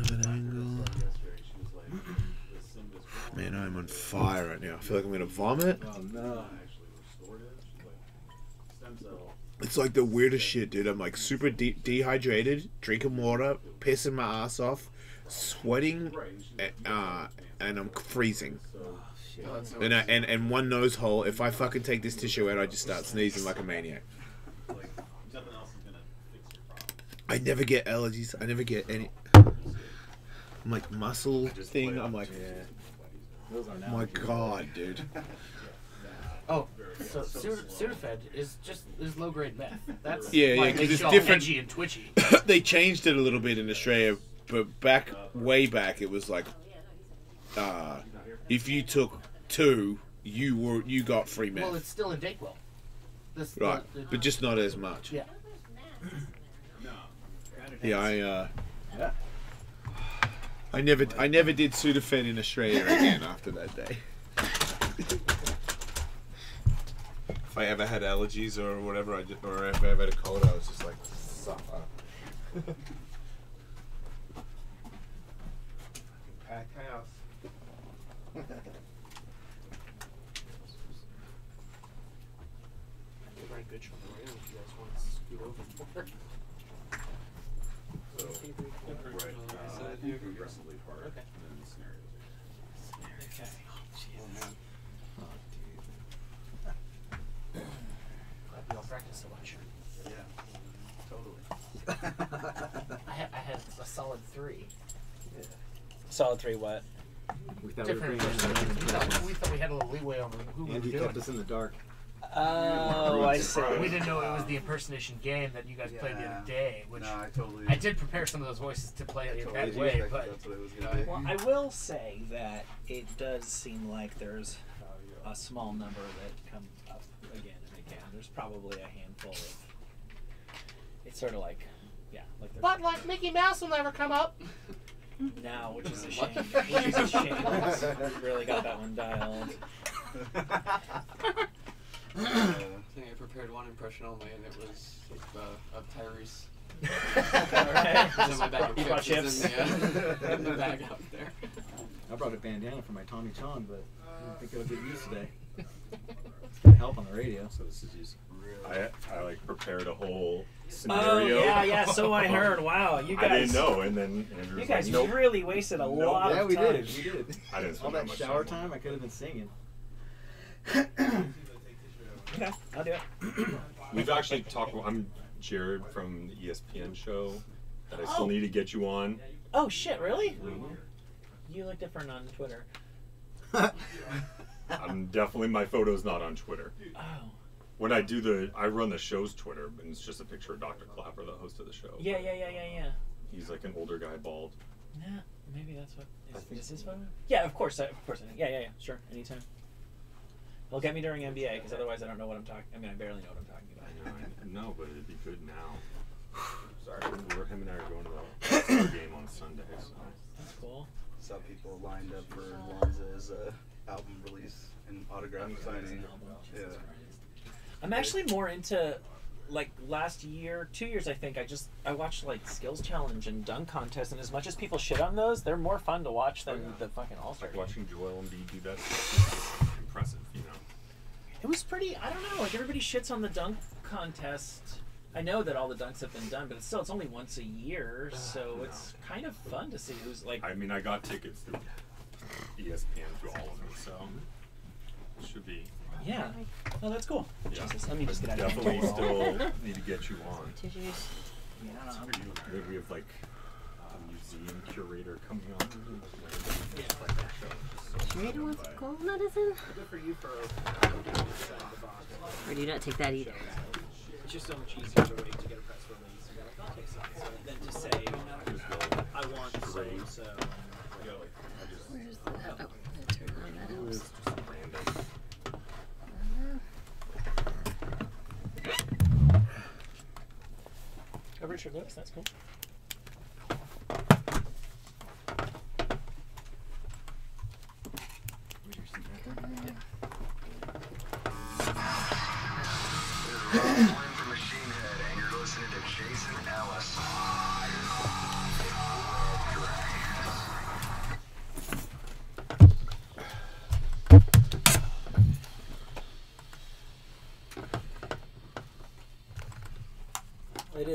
That angle. Man, I'm on fire right now. I feel like I'm gonna vomit. Oh no. It's like the weirdest shit, dude. I'm like super dehydrated, drinking water, pissing my ass off, sweating, and I'm freezing. And one nose hole. If I fucking take this tissue out, I just start sneezing like a maniac. I never get allergies. I never get any. I'm like muscle thing. I'm like, my god, dude. Oh, so Sudafed is low grade meth. That's yeah, because it's different. Edgy and twitchy. They changed it a little bit in Australia, but way back, it was like, if you took 2, you got free meth. Well, it's still in Dayquil. Right, but just not as much. Yeah. Yeah, I never did Sudafed in Australia again after that day. If I ever had allergies or whatever, or if I ever had a cold, I was just like, suffer. Pack house. Right, good from the rail if you guys want to scoot over for it. Progressively hard. Okay. And then the scenarios. Okay. Oh, Jesus. Man. Oh, dude. Glad we all practice so much. Yeah. Totally. I had a solid 3. Yeah. Solid 3 what? We thought Different we were we thought we had a little leeway on who we were Andy doing. kept us in the dark. Oh, I see. We didn't know it was the impersonation game that you guys played the other day, which No, I totally. I did prepare some of those voices to play it totally that way, expected but that's what it was gonna be. Well, I will say that it does seem like there's a small number that come up again and again. There's probably a handful of. It's sort of like, yeah, like there's. but like Mickey Mouse will never come up. Now, which is a shame. Which is a shame. Really got that one dialed. I think I prepared one impression only, and it was of Tyrese. Right. In my bag of You brought chips. In the bag out there. I brought a bandana for my Tommy Chong, but I don't think it'll get used today. It's gonna help on the radio. So this is just, I like prepared a whole Oh scenario. yeah, so I heard. Wow, you guys. I didn't know, and then Andrew You was guys like, nope. really wasted a lot Yeah, of we time. did. We did. I didn't All spend that much shower time. time, I could have been singing. Okay, I'll do it. We've actually talked. I'm Jared from the ESPN show that I still Oh. need to get you on. Oh shit, really? You look different on Twitter. I'm definitely, my photo's not on Twitter. Oh. When I run the show's Twitter, and it's just a picture of Dr. Clapper, the host of the show. Yeah. He's like an older guy, bald. Nah, maybe that's what. Is his photo? Yeah, of course. Yeah. Sure, anytime. He'll get me during NBA, because otherwise I don't know what I'm talking. I mean, I barely know what I'm talking about. No, but it'd be good now. Sorry, him and I are going to the All-Star game on Sunday. So. That's cool. Saw people lined up for Lonzo's album release and autograph signing. Yeah. I'm actually more into, like, last year, 2 years I think, I watched like Skills Challenge and Dunk Contest, and as much as people shit on those, they're more fun to watch than the fucking All-Star Like game. watching Joel Embiid do that stuff is impressive, you know. It was pretty, I don't know, like everybody shits on the dunk contest. I know that all the dunks have been done, but it's only once a year, so it's kind of fun to see who's like... I mean, I got tickets through ESPN through all of them, so it should be. Yeah. Oh, that's cool. Yeah. Jesus, let me just get out of here. Definitely still need to get you on. Tissues. Maybe we have like a museum curator coming on. Curator wants cold medicine? Good for you for Or do you not take that either? It's just so much easier to wait to get a press release. You gotta take something, so then just say, I want so. Where's the... Oh, I'm gonna turn on that helps. Oh, Richard Lewis, that's cool. Machine Head, and you're listening to Jason Ellis.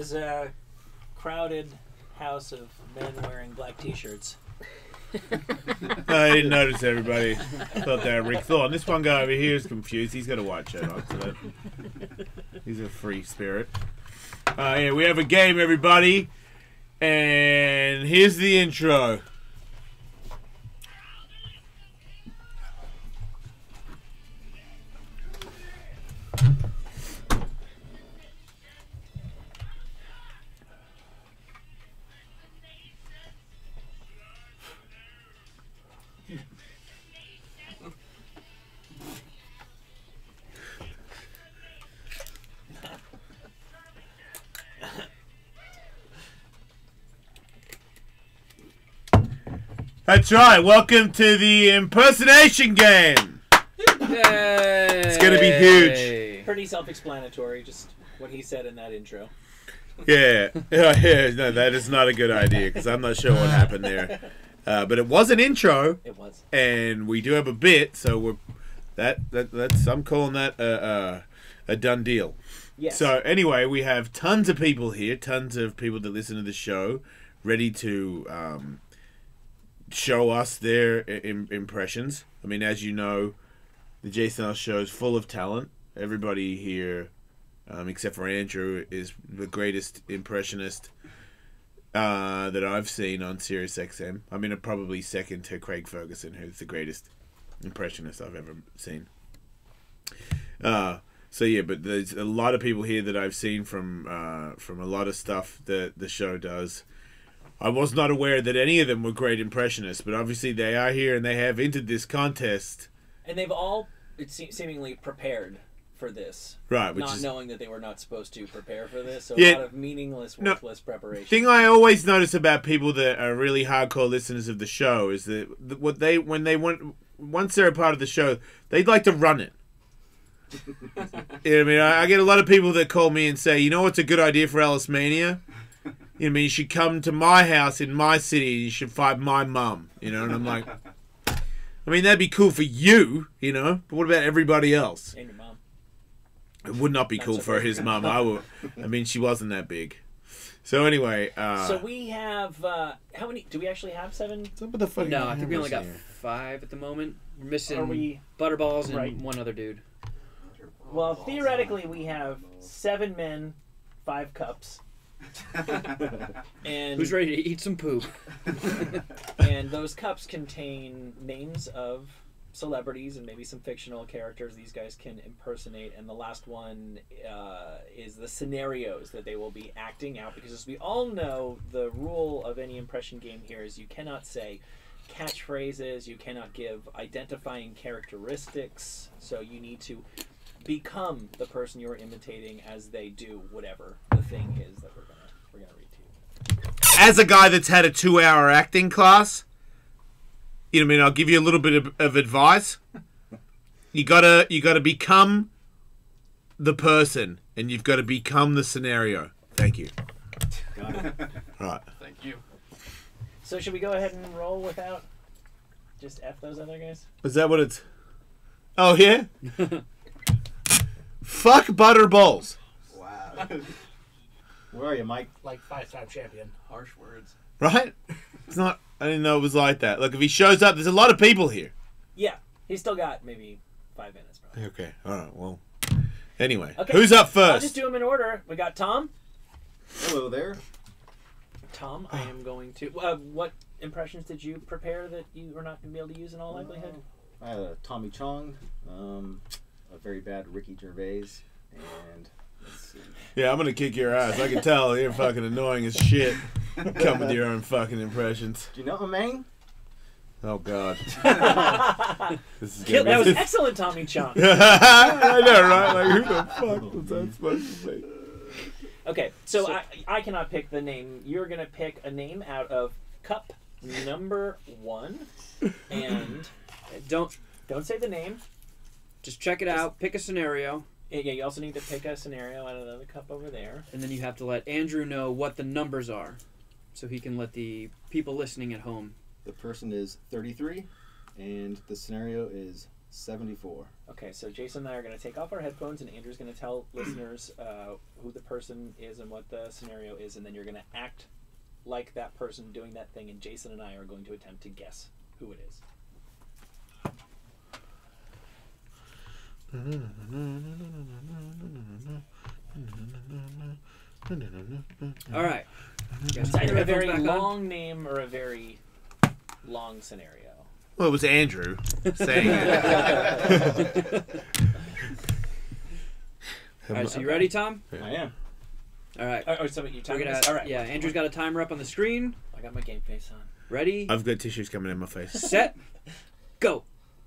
is a crowded house of men wearing black T-shirts. I didn't notice everybody. I thought they were Rick Thorne. This one guy over here is confused. He's got a white shirt on. So that, he's a free spirit. Yeah, we have a game, everybody. And here's the intro. That's right. Welcome to the impersonation game. Yay! It's gonna be huge. Pretty self-explanatory, just what he said in that intro. Yeah. No, that is not a good idea because I'm not sure what happened there. But it was an intro. It was. And we do have a bit, so we're that's I'm calling that a done deal. Yes. So anyway, we have tons of people here, tons of people that listen to the show, ready to show us their impressions. I mean, as you know, the Jason Ellis show is full of talent. Everybody here, except for Andrew, is the greatest impressionist that I've seen on Sirius XM. I mean, probably second to Craig Ferguson, who's the greatest impressionist I've ever seen. So yeah, but there's a lot of people here that I've seen from a lot of stuff that the show does. I was not aware that any of them were great impressionists, but obviously they are here and they have entered this contest. And they've all seemingly prepared for this. Right. Which not is, knowing that they were not supposed to prepare for this. So Yeah. a lot of meaningless, worthless preparation. thing I always notice about people that are really hardcore listeners of the show is that once they're a part of the show, they'd like to run it. You know what I mean? I get a lot of people that call me and say, you know what's a good idea for Ellis Mania? You know, I mean, you should come to my house in my city and you should fight my mum. You know, and I'm like, I mean, that'd be cool for you, you know, but what about everybody else? And your mom. It would not be cool for his mum. I mean, she wasn't that big. So anyway, so we have how many? Do we actually have 7? what the fuck? No, I think we only got 5 at the moment. We're missing Are we- Butterballs and Right. one other dude. Well, theoretically, we have 7 men, 5 cups. And Who's ready to eat some poop? and those cups contain names of celebrities and maybe some fictional characters these guys can impersonate, and the last one is the scenarios that they will be acting out, because as we all know, the rule of any impression game here is you cannot say catchphrases, you cannot give identifying characteristics, so you need to become the person you're imitating as they do whatever the thing is that we're gonna read to you. As a guy that's had a 2-hour acting class, you know what I mean, I'll give you a little bit of advice. You gotta become the person, and you've got to become the scenario. Thank you. Got it. Right. Thank you. So should we go ahead and roll without just F those other guys? Is that what it's... Oh, yeah? Fuck Butterballs. Wow. Where are you, Mike? Like 5-time champion. Harsh words. Right? It's not... I didn't know it was like that. Look, if he shows up, there's a lot of people here. Yeah, he's still got maybe 5 minutes, probably. Okay, alright, well... Anyway, Okay. who's up I'll first? just do them in order. We got Tom. Hello there. Tom, I am going to... what impressions did you prepare that you are not going to be able to use in all likelihood? I had a Tommy Chong, a very bad Ricky Gervais, and let's see. Yeah, I'm gonna kick your ass. I can tell you're fucking annoying as shit. Come with your own fucking impressions. Do you know him, man? Oh, God. This is That was gonna be... excellent, Tommy Chong. I know, right? Like, who the fuck was that supposed to be? Okay, so I cannot pick the name. You're going to pick a name out of cup number 1. And don't say the name. Just check it out. Pick a scenario. Yeah, you also need to pick a scenario out of the other cup over there. And then you have to let Andrew know what the numbers are, so he can let the people listening at home. The person is 33, and the scenario is 74. Okay, so Jason and I are going to take off our headphones, and Andrew's going to tell listeners who the person is and what the scenario is, and then you're going to act like that person doing that thing, and Jason and I are going to attempt to guess who it is. All right. It's either a very long name or a very long scenario. Well, it was Andrew saying it. All right, so you ready, Tom? I am. All right. Oh, so you timing this? All All right. right. Yeah, Andrew's got a timer up on the screen. I got my game face on. Ready? I've got tissues coming in my face. Set. Go.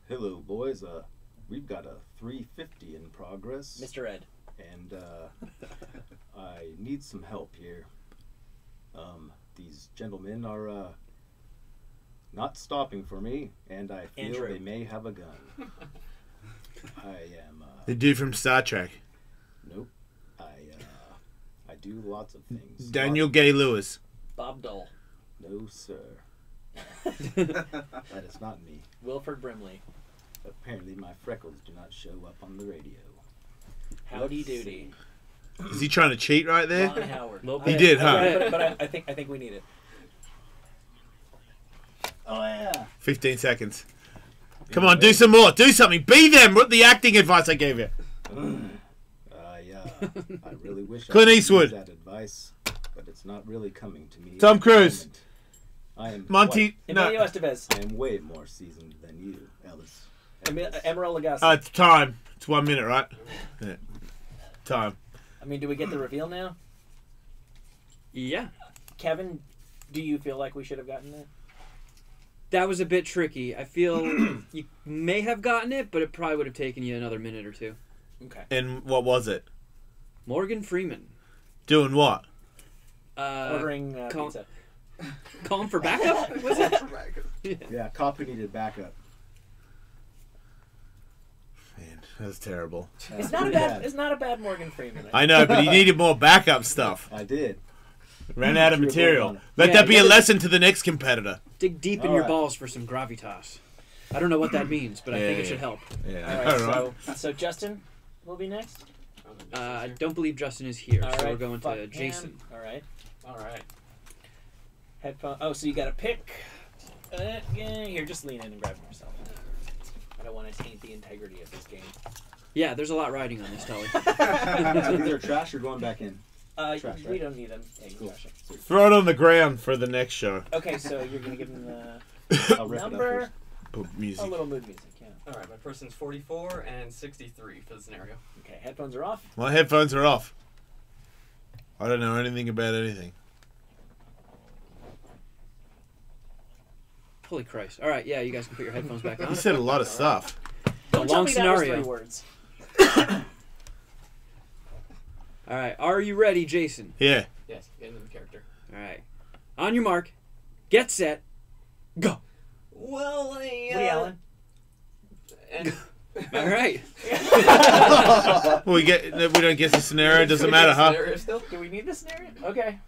Hello, boys. We've got a 350 in progress. Mr. Ed. And I need some help here. These gentlemen are not stopping for me, and I feel Andrew. they may have a gun. I am. The dude from Star Trek. Nope. I do lots of things. Daniel Gay Lewis. Bob Dole. No, sir. That is not me. Wilford Brimley. Apparently, my freckles do not show up on the radio. Howdy Let's doody. Is he trying to cheat right there? Ron Howard. He did, huh? But I think we need it. Oh yeah. 15 seconds. Come on, do some more. Do something. Be them. What the acting advice I gave you? I really wish Clint I could Eastwood. use that advice, but it's not really coming to me. Tom at the Cruise. moment. I am Monty. Emilio No. Estevez. I am way more seasoned than you, Ellis. Emerald Lagasse. It's time. It's 1 minute, right? Yeah. Time. I mean, do we get the reveal now? Yeah. Kevin, do you feel like we should have gotten that? That was a bit tricky. I feel you may have gotten it, but it probably would have taken you another minute or two. Okay. And what was it? Morgan Freeman. Doing what? Ordering pizza. Calling for backup? Was it? Yeah, cop who needed backup. Man, that's terrible. It's not a bad Morgan Freeman. I know, but he needed more backup stuff. I did. Ran out of Should've material. worked on Let Yeah, that be a gotta- lesson to the next competitor. Dig deep in All your right. balls for some gravitas. I don't know what that means, but I think it Yeah. should help. Yeah. All right, so Justin will be next. I don't believe Justin is here, All so right, we're going fuck to him. Jason. All right. All right. Headphone. Oh, so you got to pick. Yeah, here, just lean in and grab it yourself. I don't want to taint the integrity of this game. Yeah, there's a lot riding on this, Tully. So these are trash or going back in? Trash, We right? don't need them. Yeah, you can Cool. trash it. Throw it on the ground for the next show. Okay, so you're gonna give them the I'll rip it up number. first. Put A music. little mood music. Yeah. All right. My person's 44 and 63 for the scenario. Okay, headphones are off. My headphones are off. I don't know anything about anything. Holy Christ. All right, yeah, you guys can put your headphones back on. You said a lot of stuff. Don't A tell long me that was scenario. 3 words. All right, are you ready, Jason? Yeah. Yes. Get into the character. All right. On your mark, get set, go. Well, Woody Allen. And All right. Well, we don't guess the scenario. It doesn't matter, huh? Scenario still? Do we need this scenario? Okay.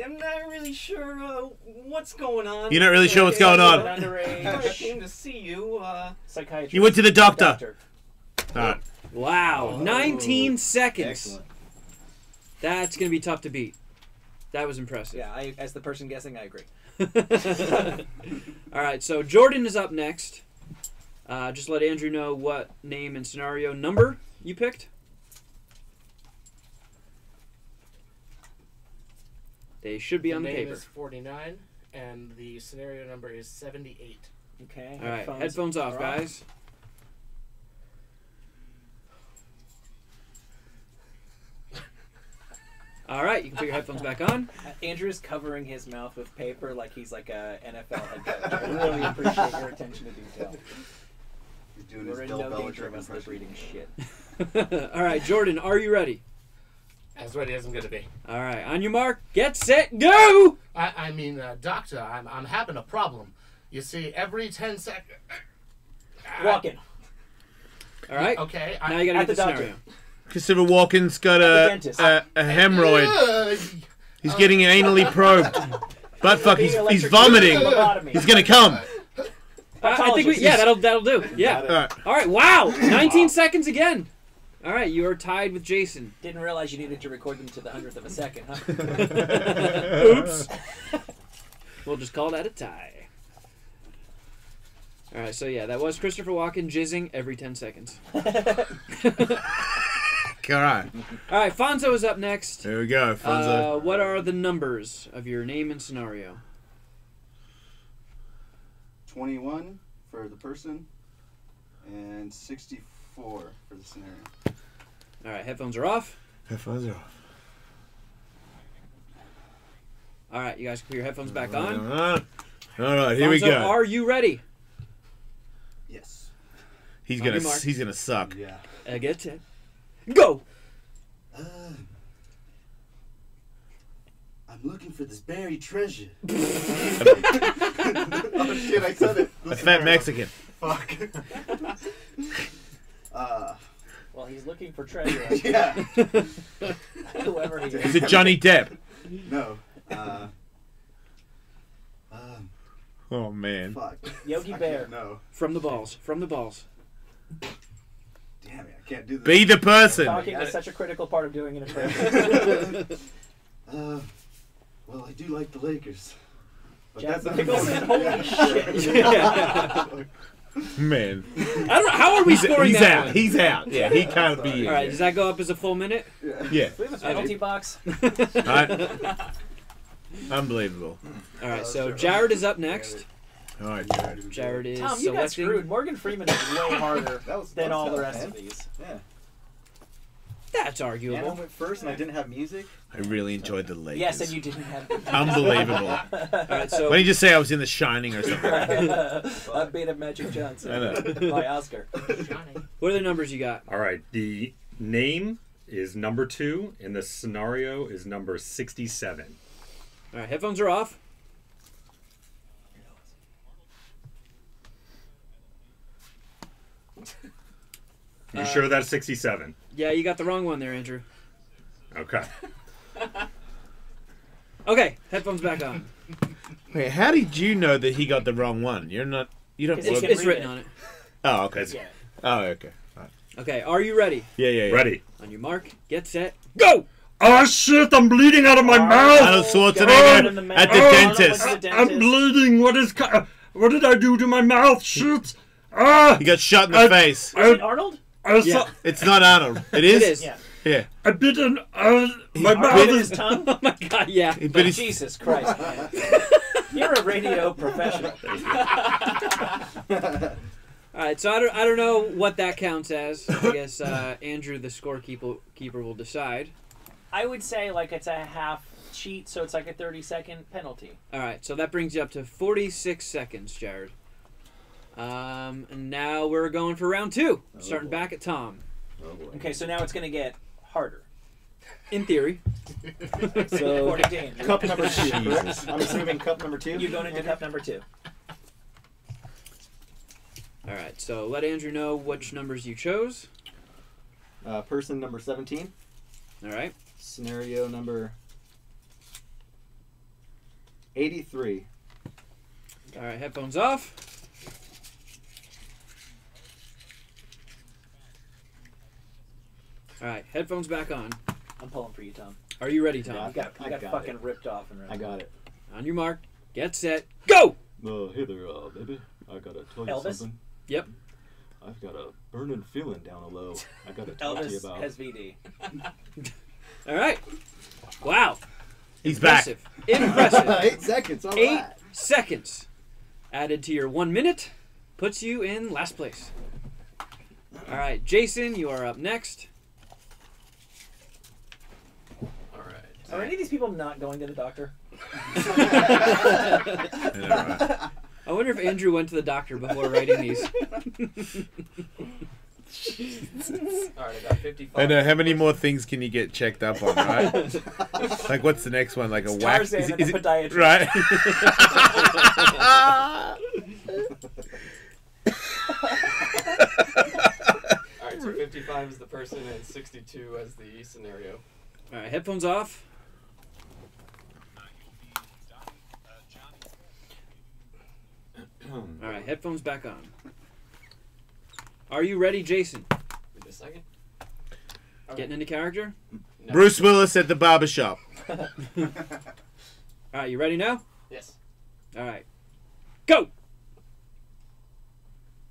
I'm not really sure what's going on. You're not really sure what's going on. I Underage. came to see you. Psychiatrist. You went to the doctor. All right. Wow, 19 seconds. Excellent. That's going to be tough to beat. That was impressive. Yeah, as the person guessing, I agree. All right, so Jordan is up next. Just let Andrew know what name and scenario number you picked. They should be on the name paper. is 49, and the scenario number is 78. Okay. All right, headphones off, are guys. All right, you can put your headphones back on. Andrew's covering his mouth with paper like he's like a NFL head coach. I really appreciate your attention to detail. He's doing We're his in Bill no danger Belichick of us lip impression. reading shit. All right, Jordan, are you ready? As ready as I'm going to be. All right, on your mark, get set, go! I mean, doctor, I'm having a problem. You see, every 10 seconds... Walking. All right, Okay. now you got to At get the the doctor. scenario. Christopher Walken's got the a dentist. hemorrhoid. He's getting anally probed. Butt fuck. He's vomiting. Lobotomy. He's gonna come. I think we, yeah, that'll do. Yeah. All right. All right. Wow. 19 seconds again. All right, you are tied with Jason. Didn't realize you needed to record them to the 100th of a second, huh? Oops. We'll just call that a tie. All right, so yeah, that was Christopher Walken jizzing every 10 seconds. All right. All right, Fonzo is up next. There we go, Fonzo. What are the numbers of your name and scenario? 21 for the person, and 64 for the scenario. All right, headphones are off. Headphones are off. All right, you guys can put your headphones back on. All right, here we Fonzo, go. Are you ready? Yes. He's On your gonna mark. he's gonna suck. Yeah. Get set. Go. I'm looking for this buried treasure. Oh shit! I said it. A fat Mexican. Fuck. Well, he's looking for treasure. Yeah. Whoever he Is is. it Johnny Depp? No. Oh man. Fuck. Yogi Bear. No. From the balls. From the balls. Damn it! I can't do this. Be the person. Talking is such a critical part of doing an impression. Well, I do like the Lakers. But Jack that's not Nicholson? important. Holy shit. Yeah. Man. I don't know. How are we scoring He's that out. one? He's out. Yeah, he can't be in. All right, does that go up as a full minute? Yeah. We have a penalty box. Alright. Unbelievable. All right, so Jared is up next. All right, Jared is Tom, you got selecting. screwed. Morgan Freeman is way harder That than all the tough, rest man. of these. Yeah. That's Piano arguable. went first, and I didn't have music. I really enjoyed the Lakers. Yes, and you didn't have. Unbelievable. All right, so Why don't you just say I was in The Shining or something? A bit of Magic Johnson I know. by Oscar. what are the numbers you got? All right, the name is number 2, and the scenario is number 67. All right, headphones are off. You sure that's 67? Yeah, you got the wrong one there, Andrew. Okay. Okay, headphones back on. Wait, how did you know that he got the wrong one? You're not. You don't. Because he Work. can It's read written it. on it. Oh, okay. Yeah. Oh, okay. All right. Okay, are you ready? Yeah. Ready. On your mark, get set, go! Oh shit, I'm bleeding out of my mouth! Arnold Schwarzenegger in the at the mouth. dentist. Arnold went to the I'm dentist. bleeding. What did I do to my mouth? Shit! Ah! He got shot in the face. Is it Arnold? Yeah. It's not Arnold. It is. It is. Yeah. Yeah. I bit an. My He mouth Arnold in is. his tongue? Oh my god, yeah. But he's, Jesus Christ, man. You're a radio professional. Alright, so I don't know what that counts as. I guess Andrew, the scorekeeper, will decide. I would say like it's a half cheat, so it's like a 30-second penalty. Alright, so that brings you up to 46 seconds, Jared. And now we're going for round 2. Starting back at Tom. Oh boy. Okay, so now it's going to get harder. In theory. So According to Andrew. cup number 2. Correct? I'm assuming cup number 2. You're going into cup number 2. Alright, so let Andrew know which numbers you chose. Person number 17. Alright. Scenario number 83. Alright, headphones off. Alright, headphones back on. I'm pulling for you, Tom. Are you ready, Tom? Yeah. You got I got fucking it. ripped off and I got it. On your mark, get set, go! Hey there, baby. I gotta tell you Elvis? something. Yep. I've got a burning feeling down below. I gotta talk to you Elvis about. has VD. Alright. Wow. he's back. Impressive. 8 seconds. All 8 right. seconds added to your 1 minute puts you in last place. All right, Jason, you are up next. All right. Are any of these people not going to the doctor? I wonder if Andrew went to the doctor before writing these. All right, I got 55. I know. How many more things can you get checked up on, right? Like, what's the next one? Like a It's wax? Tarzan and the podiatrist. Right? All right, so 55 is the person and 62 as the scenario. All right, headphones off. All right, right, headphones back on. Are you ready, Jason? Wait a second. Getting into character? No. Bruce Willis at the barbershop. All right, you ready now? Yes. All right. Go!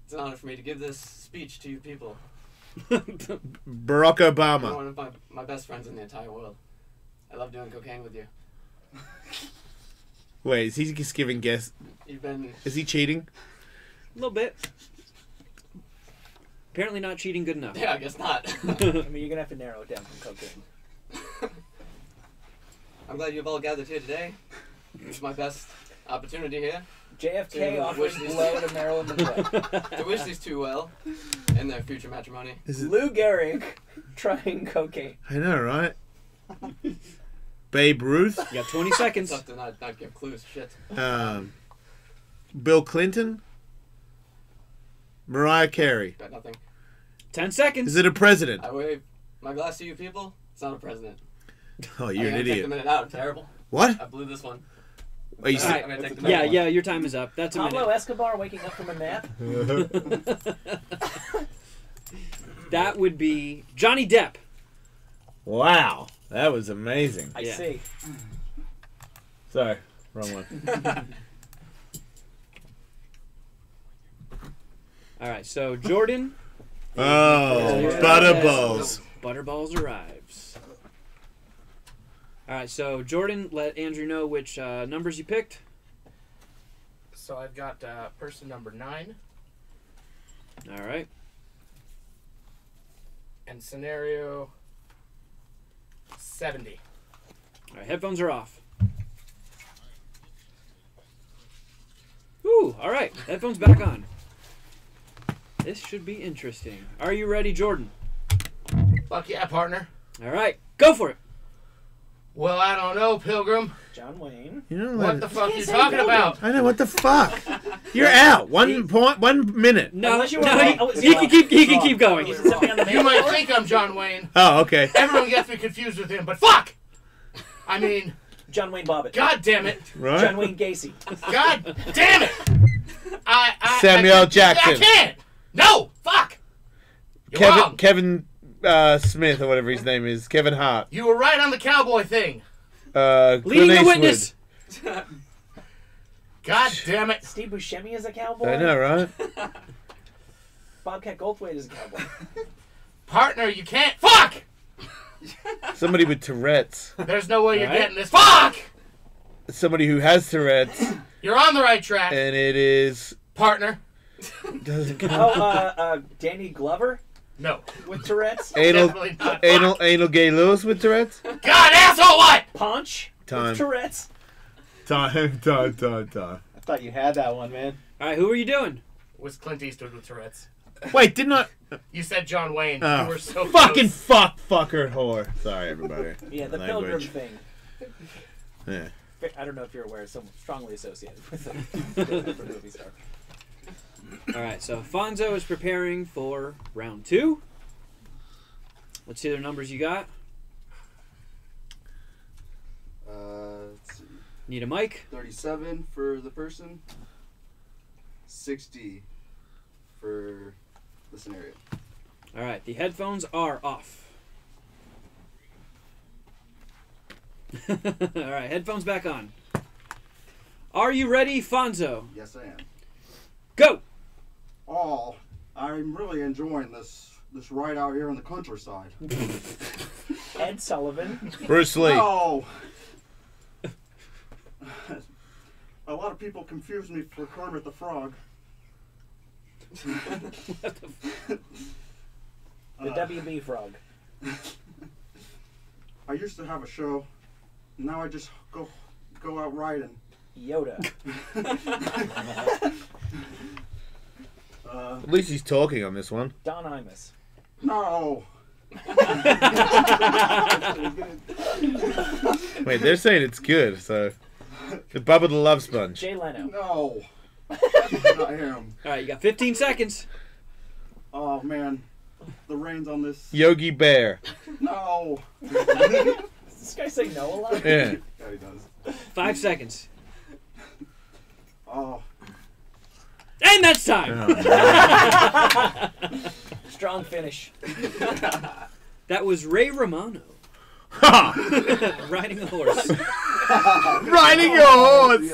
It's an honor for me to give this speech to you people. Barack You're Obama. one of my best friends in the entire world. I love doing cocaine with you. Wait, is he just giving guess? You've been... Is he cheating? A little bit. Apparently not cheating good enough. Yeah, I guess not. I mean, you're gonna have to narrow it down from cocaine. I'm glad you've all gathered here today. It's my best opportunity here JFK To offers wish these- blow to Marilyn Monroe. to wish these two well in their future matrimony. Is it? Lou Gehrig trying cocaine. I know, right? Babe Ruth. You got 20 seconds. It's tough to not give clues. Shit. Bill Clinton. Mariah Carey. Got nothing. 10 seconds. Is it a president? I wave my glass to you people. It's not a president. Oh, you're an I'm gonna take the idiot. minute out. I'm terrible. What? I blew this one. Are you All right. I'm gonna take the Yeah, minute yeah, your time is up. That's a Pablo minute. Escobar waking up from a nap. That would be Johnny Depp. Wow, that was amazing. I Yeah. see. Sorry, wrong one. All right, so Jordan, Oh, Yeah. Butterballs. Butterballs arrives. All right, so Jordan, let Andrew know which numbers you picked. So I've got person number 9 All right. and scenario 70. All right, headphones are off. Ooh, all right, headphones back on. This should be interesting. Are you ready, Jordan? Fuck yeah, partner. All right, go for it. Well, I don't know, Pilgrim. John Wayne. You know What the fuck you talking about? I know what the fuck. You're out. 1 minute. No, Unless you no, wanna- he, oh, he can keep. He can keep going. You set me on the You main might floor? think I'm John Wayne. Oh, okay. Everyone gets me confused with him, but fuck! I mean, John Wayne Bobbitt. god damn it. Right. John Wayne Gacy. God damn it! Samuel I Jackson. can't! No! Fuck! You're wrong. Kevin Smith or whatever his name is. Kevin Hart. You were right on the cowboy thing. Clint Leading the Eastwood. witness. God damn it. Steve Buscemi is a cowboy. I know, right? Bobcat Goldthwait is a cowboy. Partner, you can't. Fuck! Somebody with Tourette's. There's no way you're All right. getting this. Fuck! Somebody who has Tourette's, You're on the right track, and it is partner. doesn't Oh, count. Danny Glover No. with Tourette's. Anal Definitely not. Anal Gay Lewis with Touret's. God, asshole, what? Punch Time. with Touret's. Time. I thought you had that one, man. All right, who are you doing? Was Clint Eastwood with Tourette's. Wait, didn't I? You said John Wayne. Oh, You were so fucking close. fucker whore. Sorry, everybody. Yeah, the Language. Pilgrim thing. Yeah. I don't know if you're aware, it's so strongly associated with a different movie star. All right, so Fonzo is preparing for round 2. Let's see the numbers you got. Let's see. Need a mic? 37 for the person. 60 for the scenario. All right, the headphones are off. All right, headphones back on. Are you ready, Fonzo? Yes, I am. Go! Oh, I'm really enjoying this ride out here in the countryside. Ed Sullivan. Bruce Lee. No! A lot of people confuse me for Kermit the Frog. The WB Frog. I used to have a show. Now I just go out riding. Yoda. At least he's talking on this one. Don Imus. No! Wait, they're saying it's good, so. The Bubba the Love Sponge. Jay Leno. No! Not him. All right, you got 15 seconds. Oh man, the reins on this. Yogi Bear. No! Does this guy say no a lot? Yeah. Yeah, he does. 5 seconds. Oh. And that's time. Strong finish. That was Ray Romano. Riding a horse. Riding a horse.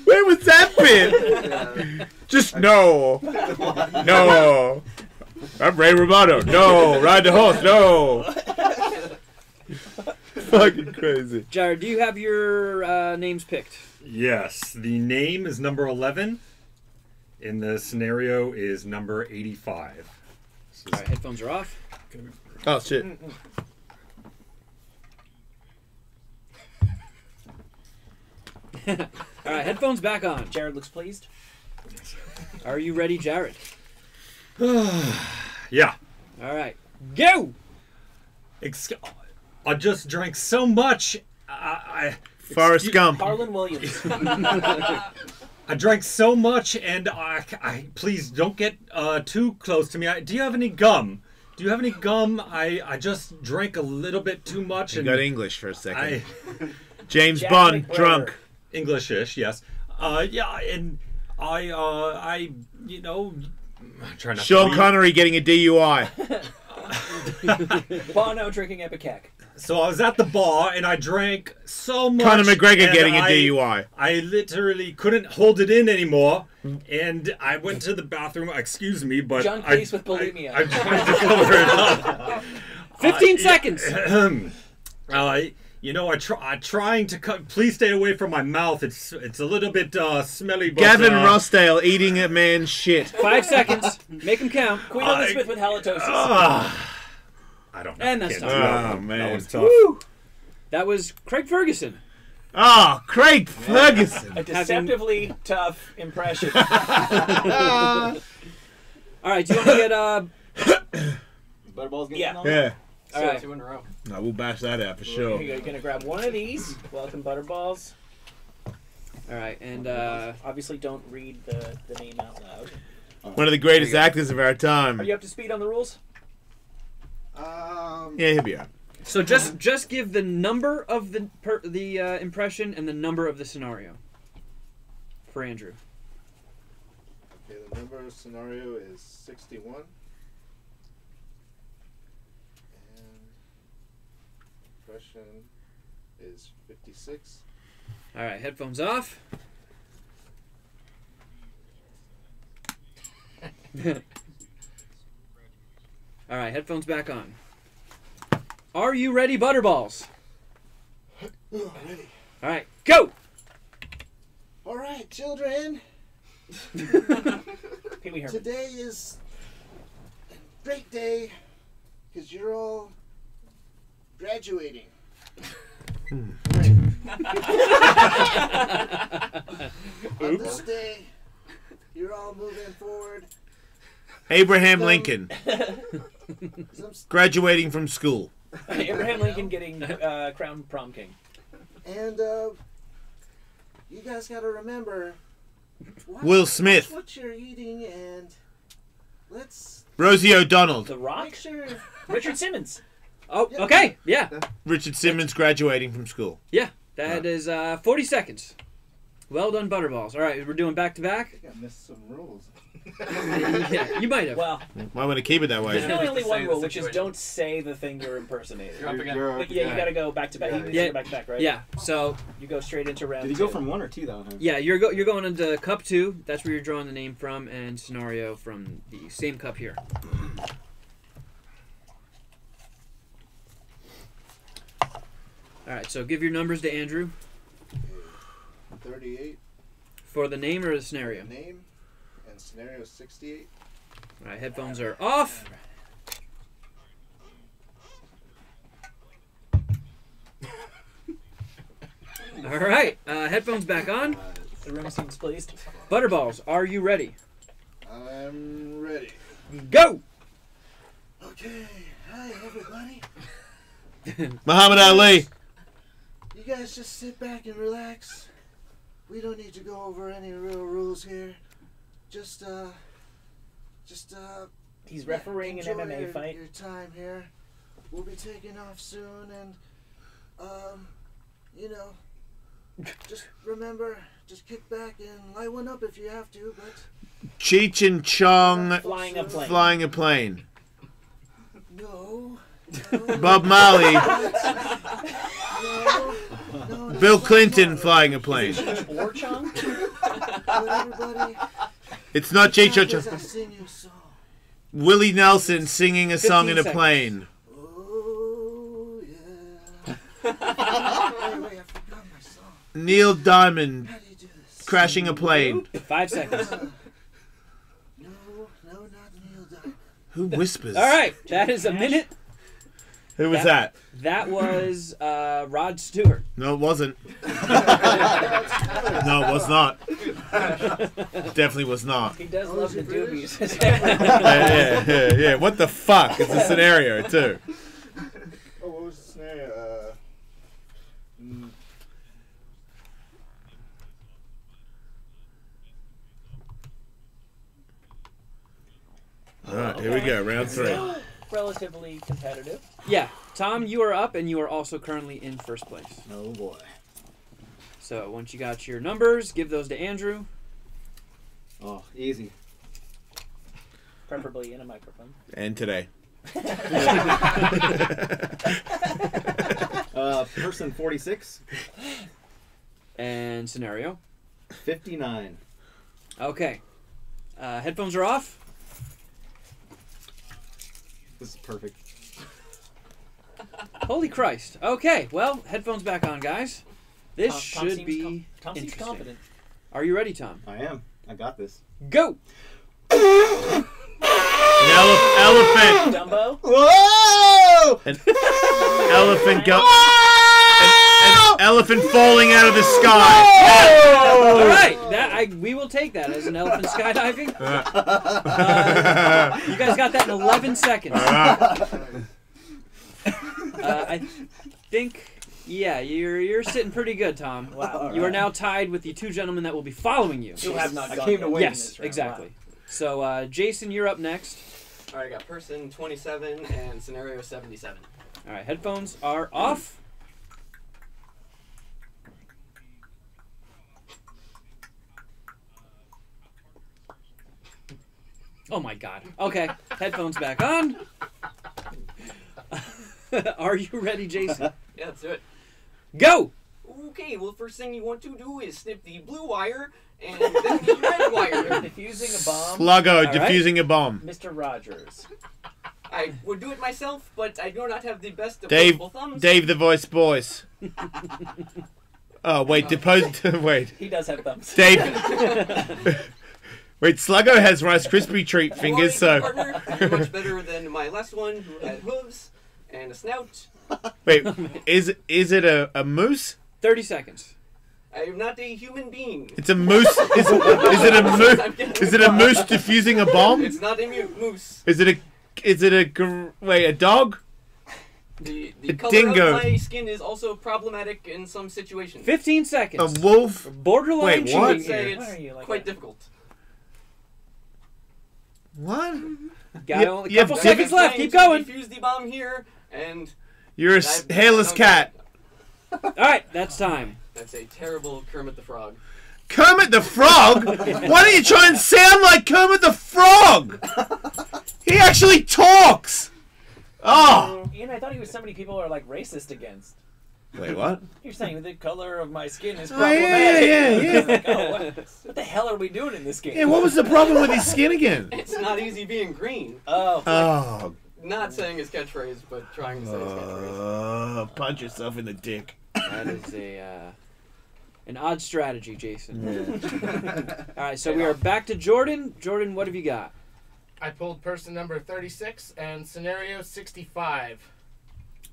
Where was that bit? Just no. No. I'm Ray Romano. No. Ride the horse. No. Fucking crazy. Jared, do you have your names picked? Yes, the name is number 11. In the scenario is number 85. All right, headphones are off. Oh, shit. All right, headphones back on. Jared looks pleased. Are you ready, Jared? Yeah. All right, go! I just drank so much. Forrest Gump. Harlan Williams. I drank so much, and I please don't get too close to me. Do you have any gum? Do you have any gum? I just drank a little bit too much. You and got English for a second. James Jack Bond, McBrayer. drunk. English-ish, yes. Yeah, and I you know, I'm trying not Sean to Connery getting a DUI. Bono drinking Epicac. So I was at the bar and I drank so much. Conor McGregor and getting a DUI. I literally couldn't hold it in anymore, and I went to the bathroom. Excuse me, but John Cleese with bulimia. I tried to cover it up. 15 seconds. You know, I'm trying to cut. Please stay away from my mouth. It's a little bit smelly. But, Gavin Rossdale eating a man's shit. 5 seconds. Make him count. Queen Elizabeth with halitosis. I don't know. And that's Can't time. do that Oh, one. man. That was tough. Woo! That was Craig Ferguson. Oh, Craig Ferguson. A deceptively tough impression. All right, do you want to get Butterball's getting Yeah. on? Yeah. all right. 2 in a row. No, we'll bash that out for Here sure. you go. You're gonna grab one of these. Welcome, Butterballs. All right, and Obviously, don't read the name out loud. One of the greatest actors of our time. Are you up to speed on the rules? Yeah, he'll be out. so just give the number of the impression and the number of the scenario for Andrew. Okay, the number of scenario is 61. And impression is 56. All right, headphones off. All right, headphones back on. Are you ready, Butterballs? Ready. All right, go! All right, children. Pee Wee Herman. Today is a great day because you're all graduating. On this day, you're all moving forward. Abraham Lincoln. Some Graduating from school. Abraham Lincoln getting crowned prom king. And you guys got to remember Will Smith. what you're eating, and let's Rosie O'Donnell. The Rock. make sure. Richard Simmons. Oh, okay, yeah. Richard Simmons graduating from school. Yeah, that is 40 seconds. Well done, Butterballs. All right, we're doing back-to-back. I think I missed some rules. Yeah, you might have. Well, Might want to keep it that there's way. really only Say one the rule, which is situation. don't say the thing you're impersonating. You're up again. But yeah, you gotta go back to back. You Yeah. go back to back, right? Yeah, so You go straight into round Did he two. go from 1 or 2 though? Huh? yeah, you're going into cup 2. That's where you're drawing the name from, and scenario from the same cup here. All right, so give your numbers to Andrew 38. for the name or the scenario. Name and scenario 68. All right, headphones are off. All right, headphones back on. The room seems pleased. Butterballs, are you ready? I'm ready. Go! Okay. Hi, everybody. Muhammad Ali. You guys just sit back and relax. We don't need to go over any real rules here. Just He's refereeing an enjoy MMA your, fight. your time here. We'll be taking off soon, and you know, just remember, just kick back and light one up if you have to. But Cheech and Chong Flying a plane. flying a plane. No. Bob Marley. No, Bill Clinton flying a plane. Or Chong? everybody. It's not Cheech or As I Chong. sing your song. Willie Nelson singing a song in a 15 plane. Oh, yeah. Wait, I forgot my song. Neil Diamond How do you do this? crashing a plane. 5 seconds. No, not Neil Diamond. Who whispers? All right, that is a minute. Who was that? That was Rod Stewart. No, it wasn't. No, it was not. Definitely was not. He does love the doobies. Yeah. What the fuck is the scenario too? Oh, what was the scenario? All right, here we go. Round 3. Relatively competitive. Yeah, Tom, you are up, and you are also currently in first place. Oh boy. So once you got your numbers, give those to Andrew. Oh, easy. Preferably in a microphone. And today. Person 46. And scenario. 59. Okay. Headphones are off. This is perfect. Holy Christ. Okay, well, headphones back on, guys. This Tom should seems be Tom seems interesting. confident. Are you ready, Tom? I am. I got this. Go! An elephant. Dumbo? Whoa! An elephant an elephant falling out of the sky. All right, we will take that as an elephant skydiving. You guys got that in 11 seconds. I think, yeah, you're sitting pretty good, Tom. Wow. You are now tied with the 2 gentlemen that will be following you. Who have not I gone came to yet win. in this Yes, round. exactly. Wow. So, Jason, you're up next. All right, I got person 27 and scenario 77. All right, headphones are off. Oh my God. Okay, headphones back on. Are you ready, Jason? Yeah, let's do it. Go! Okay, well, first thing you want to do is snip the blue wire and then the red wire. Defusing a bomb. Sluggo right. defusing a bomb. Mr. Rogers. I would do it myself, but I do not have the best of Dave possible thumbs. the voice. Oh wait, wait. He does have thumbs. Dave. Wait, Sluggo has Rice Krispie treat fingers, so. Partner, much better than my last one, who had hooves and a snout. Wait, is it a moose? 30 seconds. I am not a human being. It's a moose. Is it a moose? Is it a moose defusing a bomb? It's not a moose. Is it a dog? The A color dingo. of my skin is also problematic in some situations. 15 seconds. A wolf? Borderline Wait, cheating what? I'd say here. Why are you it's like quite that? difficult. What? Got You- only a you have couple diff- seconds left. Keep Trying going. to defuse the bomb here, and You're a hairless cat. All right, that's time. that's a terrible Kermit the Frog. Kermit the Frog? Why don't you try and sound like Kermit the Frog? He actually talks. Oh. Ian, I thought he was somebody people are like racist against. Wait, what? You're saying the color of my skin is Oh, problematic. yeah. Like, oh, what the hell are we doing in this game? Yeah, what was the problem with his skin again? It's not easy being green. Oh, Oh. Not saying his catchphrase, but trying to say his catchphrase. Punch yourself in the dick. That is an odd strategy, Jason. All right, so we are back to Jordan. Jordan, what have you got? I pulled person number 36 and scenario 65.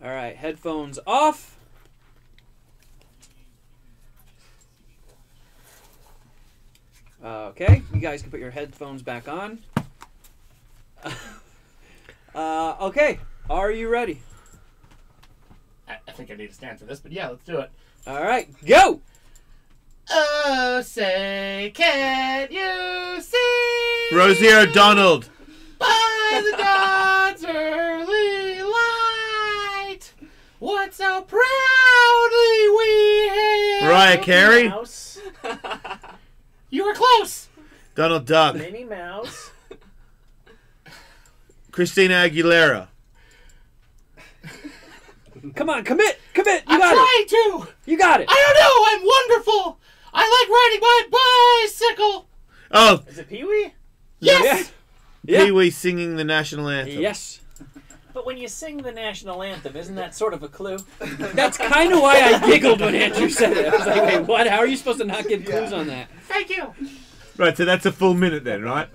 All right, headphones off. Okay, you guys can put your headphones back on. Okay, are you ready? I think I need to stand for this, but yeah, let's do it. All right, go! Oh, say, can you see? Rosie O'Donnell. By the dawn's early light, what so proudly we hailed. Mariah Carey? Mouse. You were close. Donald Duck. Minnie Mouse. Christina Aguilera. Come on, commit! Commit! You I'm got trying it! to. You got it! I don't know. I'm wonderful. I like riding my bicycle. Oh, Is it Pee-wee? Yes. Yeah. Pee-wee singing the national anthem. Yes. But when you sing the national anthem, isn't that sort of a clue? That's kind of why I giggled when Andrew said it. I was like, wait, what? How are you supposed to not give clues on that? Thank you. Right, so that's a full minute then, right?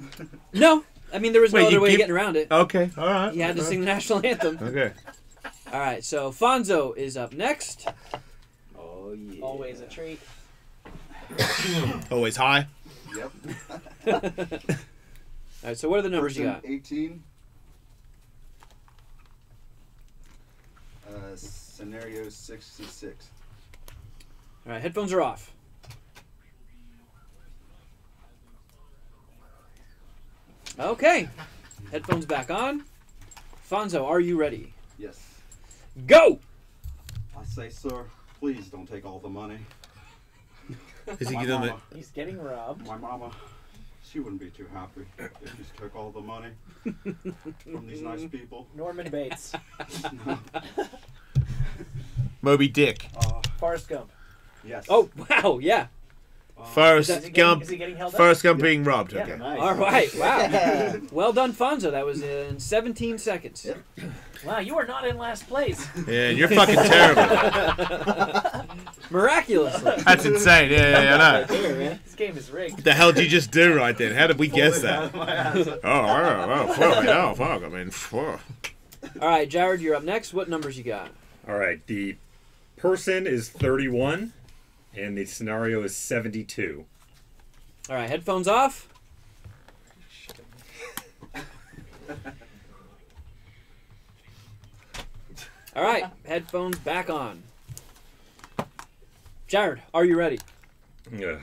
No. I mean, there was no Wait, other you way of give- getting around it. Okay, all right. You had to sing the national anthem. Okay. All right, so Fonzo is up next. Oh yeah. Always a treat. Always high. Yep. All right, so what are the numbers you got? 18. Scenario 66. All right, headphones are off. Okay, headphones back on. Fonzo, are you ready? Yes. Go! I say, sir, please don't take all the money. Is he My gonna? mama- He's getting robbed. My mama, she wouldn't be too happy if you took all the money from these nice people. Norman Bates. Moby Dick. Forrest Gump. Yes. Oh, wow, yeah. Forrest Is he Gump. getting held up? Forrest Gump being robbed. Yeah. Okay. Nice. All right, wow. Well done, Fonzo. That was in 17 seconds. Wow, you are not in last place. Yeah, you're fucking terrible. Miraculously. That's insane. Yeah, I know. This game is rigged. What the hell did you just do right then? How did we guess that? Oh, Fuck. I mean, fuck. All right, Jared, you're up next. What numbers you got? All right, the person is 31, and the scenario is 72. All right, headphones off. All right, headphones back on. Jared, are you ready? Yeah.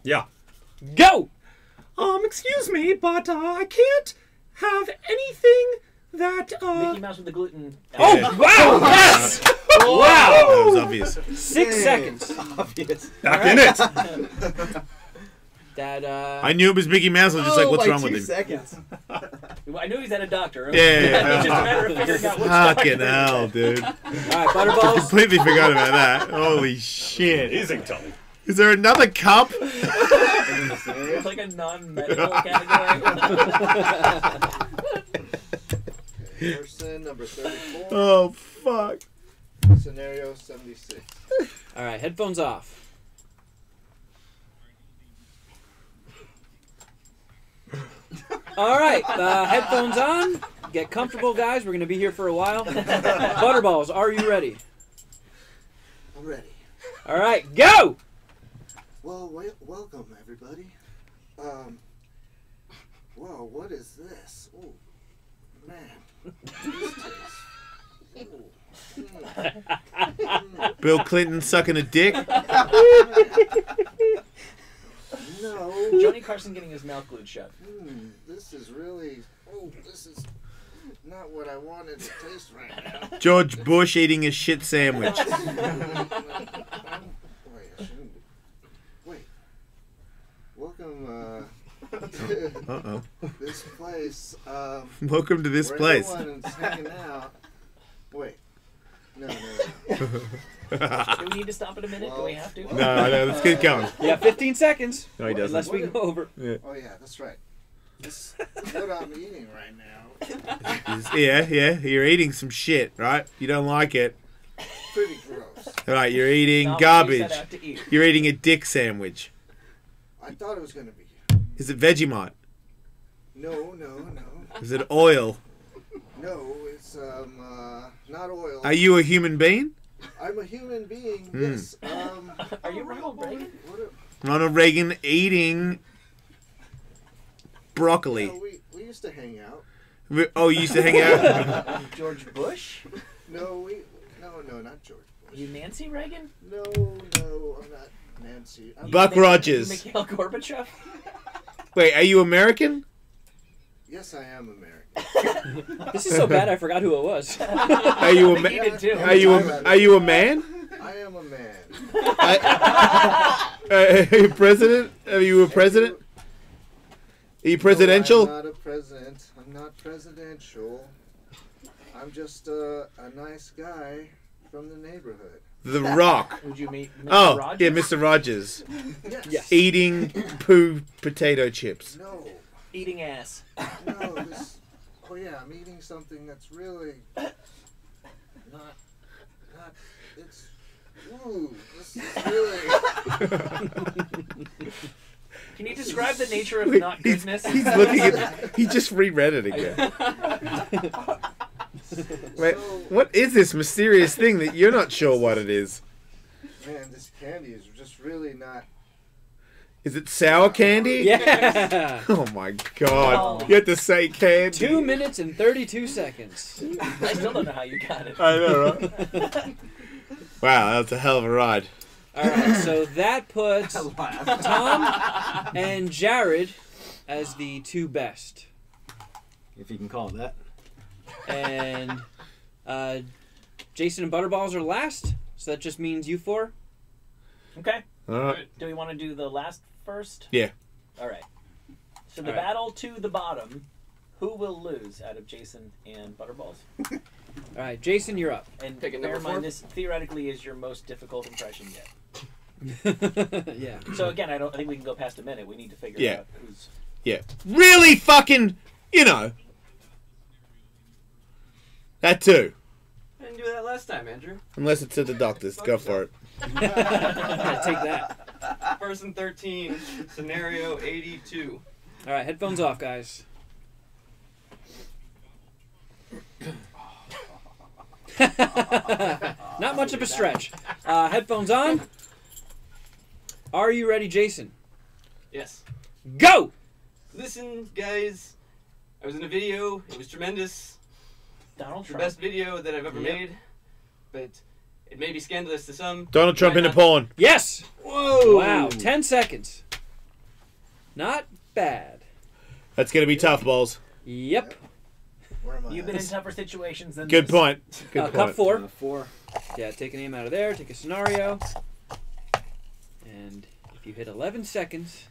Yeah. Go! Excuse me, but I can't have anything that, Mickey Mouse with the gluten. Oh, Yeah. wow! Yes! That Wow! was obvious. 6 seconds. Obvious. Back in it. That, I knew it was Mickey Mouse. I was just like, what's by wrong with 2 him? seconds. I knew he's at a doctor. Yeah. It's just a matter of figuring out which Fucking doctor. hell, dude. all right, Butterballs. Completely forgot about that. Holy shit. Amazing, Tully. Is there another cup? It's like a non-medical category. Person number 34. Oh, fuck. Scenario 76. All right, headphones off. All right, headphones on. Get comfortable, guys. We're going to be here for a while. Butterballs, are you ready? I'm ready. All right, go! Well, welcome everybody. Whoa, what is this? Oh, man. This tastes. Bill Clinton sucking a dick? No. Johnny Carson getting his mouth glued shut. This is really. Oh, this is not what I wanted to taste right now. George Bush eating a shit sandwich. Wait, I shouldn't. Wait. Welcome to Uh-oh. this place. Welcome to this where place. everyone is hanging out. Wait. No. Do we need to stop in a minute? Do we have to? No, let's get going. You got 15 seconds. No, he doesn't. Unless we go over. Yeah. Oh yeah, that's right. This is what I'm eating right now. Yeah, you're eating some shit, right? You don't like it. Pretty gross. Right, you're eating Not what we garbage. set out to eat. You're eating a dick sandwich. I thought it was gonna be. Is it Vegemite? No. Is it oil? No, it's not oil. Are you a human being? I'm a human being. Hmm. Yes. Are you Ronald Reagan? Ronald Reagan eating broccoli. No, we used to hang out. Oh, you used to hang out? George Bush? No, not George Bush. You Nancy Reagan? No, I'm not Nancy. Buck Rogers. Mikhail Gorbachev? Wait, are you American? Yes, I am American. This is so bad I forgot who it was. Are you a He did too. Are you a man? I am a man. Are you president? Are you a president? Are you presidential? No, I'm not a president. I'm not presidential. I'm just a nice guy from the neighborhood. The Rock. Would you meet Mr. Oh, Rogers? yeah, Mr. Rogers. Yes. Eating poo potato chips. No. Eating ass. No, this. Oh yeah, I'm eating something that's really not. It's. Ooh, this is really. Can you describe the nature of Wait, not goodness? He's looking at. He just reread it again. Wait, what is this mysterious thing that you're not sure what it is? Man, this candy is just really not. Is it sour candy? Yeah. Oh my god. You have to say candy. 2 minutes and 32 seconds. I still don't know how you got it. I know, right? Wow, that's a hell of a ride. All right, so that puts Tom and Jared as the two best. If you can call it that. And Jason and Butterballs are last, so that just means you four. Okay. All right. Do we want to do the last first? Yeah. All right. So the All right. battle to the bottom, who will lose out of Jason and Butterballs? All right, Jason, you're up. And Pick a bear number in mind, 4. this theoretically is your most difficult impression yet. Yeah. So again, I think we can go past a minute. We need to figure out who's. Yeah. Really fucking, you know. That too. I didn't do that last time, Andrew. Unless it's at the doctor's. Go for it. Take that. Person 13, scenario 82. All right, headphones off, guys. Not much of a stretch. Headphones on. Are you ready, Jason? Yes. Go! Listen, guys. I was in a video. It was tremendous. Donald The Trump. best video that I've ever Yep. made. But it may be scandalous to some. Donald Trump Might into not. porn. Yes! Whoa! Wow, 10 seconds. Not bad. That's going to be tough, balls. Yep. Where am I? You've been in tougher situations than Good this. point. Good Cup point. 4. 4. Yeah, take a name out of there, take a scenario. And if you hit 11 seconds,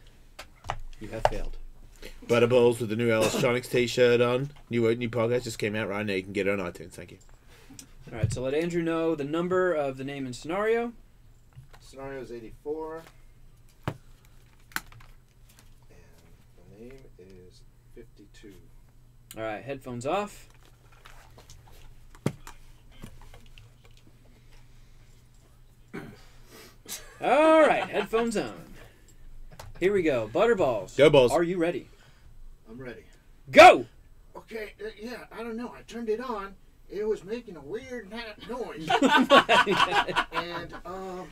you have failed. Butterballs with the new Electronics t-shirt on. New podcast just came out right now. You can get it on iTunes. Thank you. All right, so let Andrew know the number of the name and scenario. Scenario is 84. And the name is 52. All right, headphones off. All right, headphones on. Here we go. Butterballs. Go, balls. Are you ready? I'm ready. Go! Okay, yeah, I don't know. I turned it on. It was making a weird noise. and, man.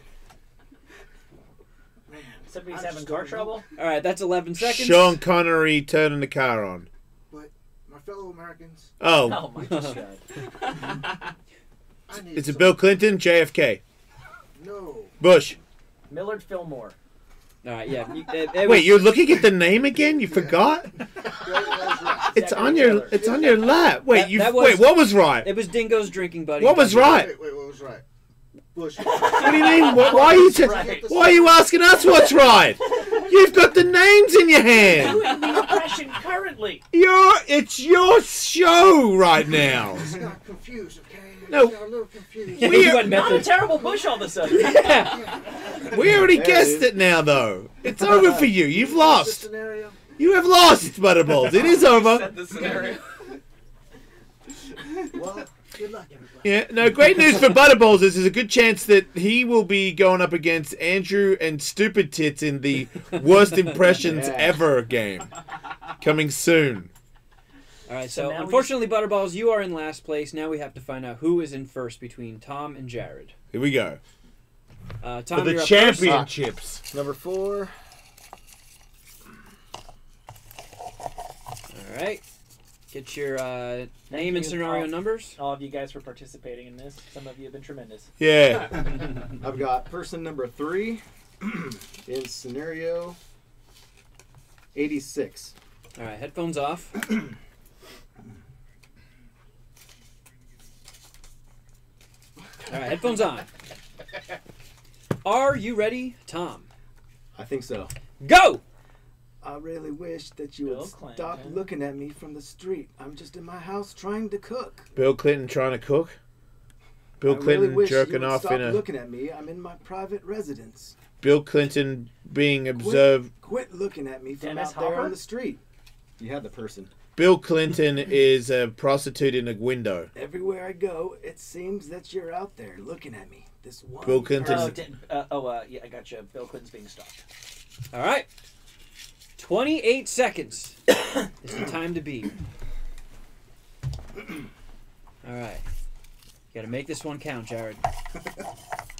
Somebody's I having just car don't know. trouble? All right, that's 11 seconds. Sean Connery turning the car on. But my fellow Americans, Oh. Oh my god. I need Is it some- Bill Clinton? JFK? No. Bush? Millard Fillmore. All right, yeah. Wait, you're looking at the name again? You forgot? It's on your. It's on your lap. Wait, wait. What was right? It was Dingo's drinking buddy. What was right? Wait, what was right? Bush. What do you mean? Why are you? Why are you asking us what's right? You've got the names in your hand. Doing the impression currently. It's your show right now. I got confused, okay? No. I got a little confused. I'm a terrible Bush all of a sudden. We already guessed it now, though. It's over for you. You've lost. Scenario? You have lost, Butterballs. It is over. Set the scenario. Well, good luck, everybody. Yeah, no, great news for Butterballs is there's a good chance that he will be going up against Andrew and Stupid Tits in the worst impressions ever game. Coming soon. All right, So so now unfortunately, Butterballs, you are in last place. Now we have to find out who is in first between Tom and Jared. Here we go. Tom, For the you're up championships. Number 4. first. All right. Get your name and you, scenario Tom. numbers. All of you guys for participating in this. Some of you have been tremendous. Yeah. I've got person number 3 in scenario 86. All right, headphones off. All right, headphones on. Are you ready, Tom? I think so. Go! I really wish that you would Bill stop Clinton. looking at me from the street. I'm just in my house trying to cook. Bill Clinton trying to cook. Bill I Clinton really wish jerking you would off stop in a. looking at me. I'm in my private residence. Bill Clinton being observed. Quit looking at me from Dennis out there Hopper? on the street. You had the person. Bill Clinton is a prostitute in a window. Everywhere I go, it seems that you're out there looking at me. This one. Bill Clinton. Yeah, I got you. Bill Clinton's being stalked. All right. 28 seconds is the time to beat. All right. You got to make this one count, Jared.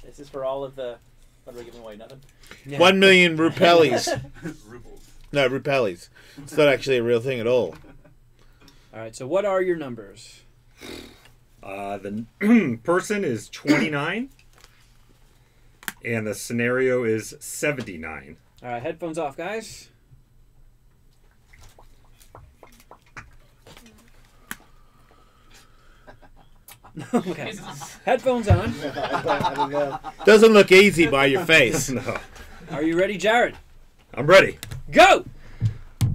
This is for all of the. What are we giving away? Nothing. Yeah. 1 million rupees. Rubles. No, rupees. It's not actually a real thing at all. All right. So what are your numbers? The person is 29, and the scenario is 79. All right. Headphones off, guys. Okay. Headphones on. I don't know. Doesn't look easy by your face. No. Are you ready, Jared? I'm ready. Go!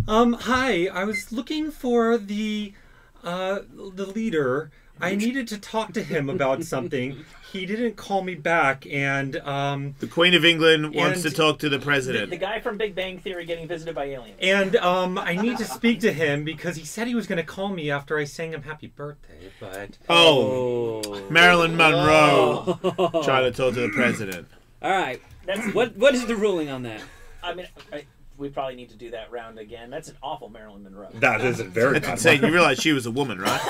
Hi. I was looking for the leader. I needed to talk to him about something. He didn't call me back, and The Queen of England wants to talk to the president. The guy from Big Bang Theory getting visited by aliens. And I need to speak to him because he said he was going to call me after I sang him happy birthday, but... Oh, Marilyn Monroe trying to talk to the president. All right. What is the ruling on that? I mean, we probably need to do that round again. That's an awful Marilyn Monroe. That is a very That's bad insane. one. You realize she was a woman, right?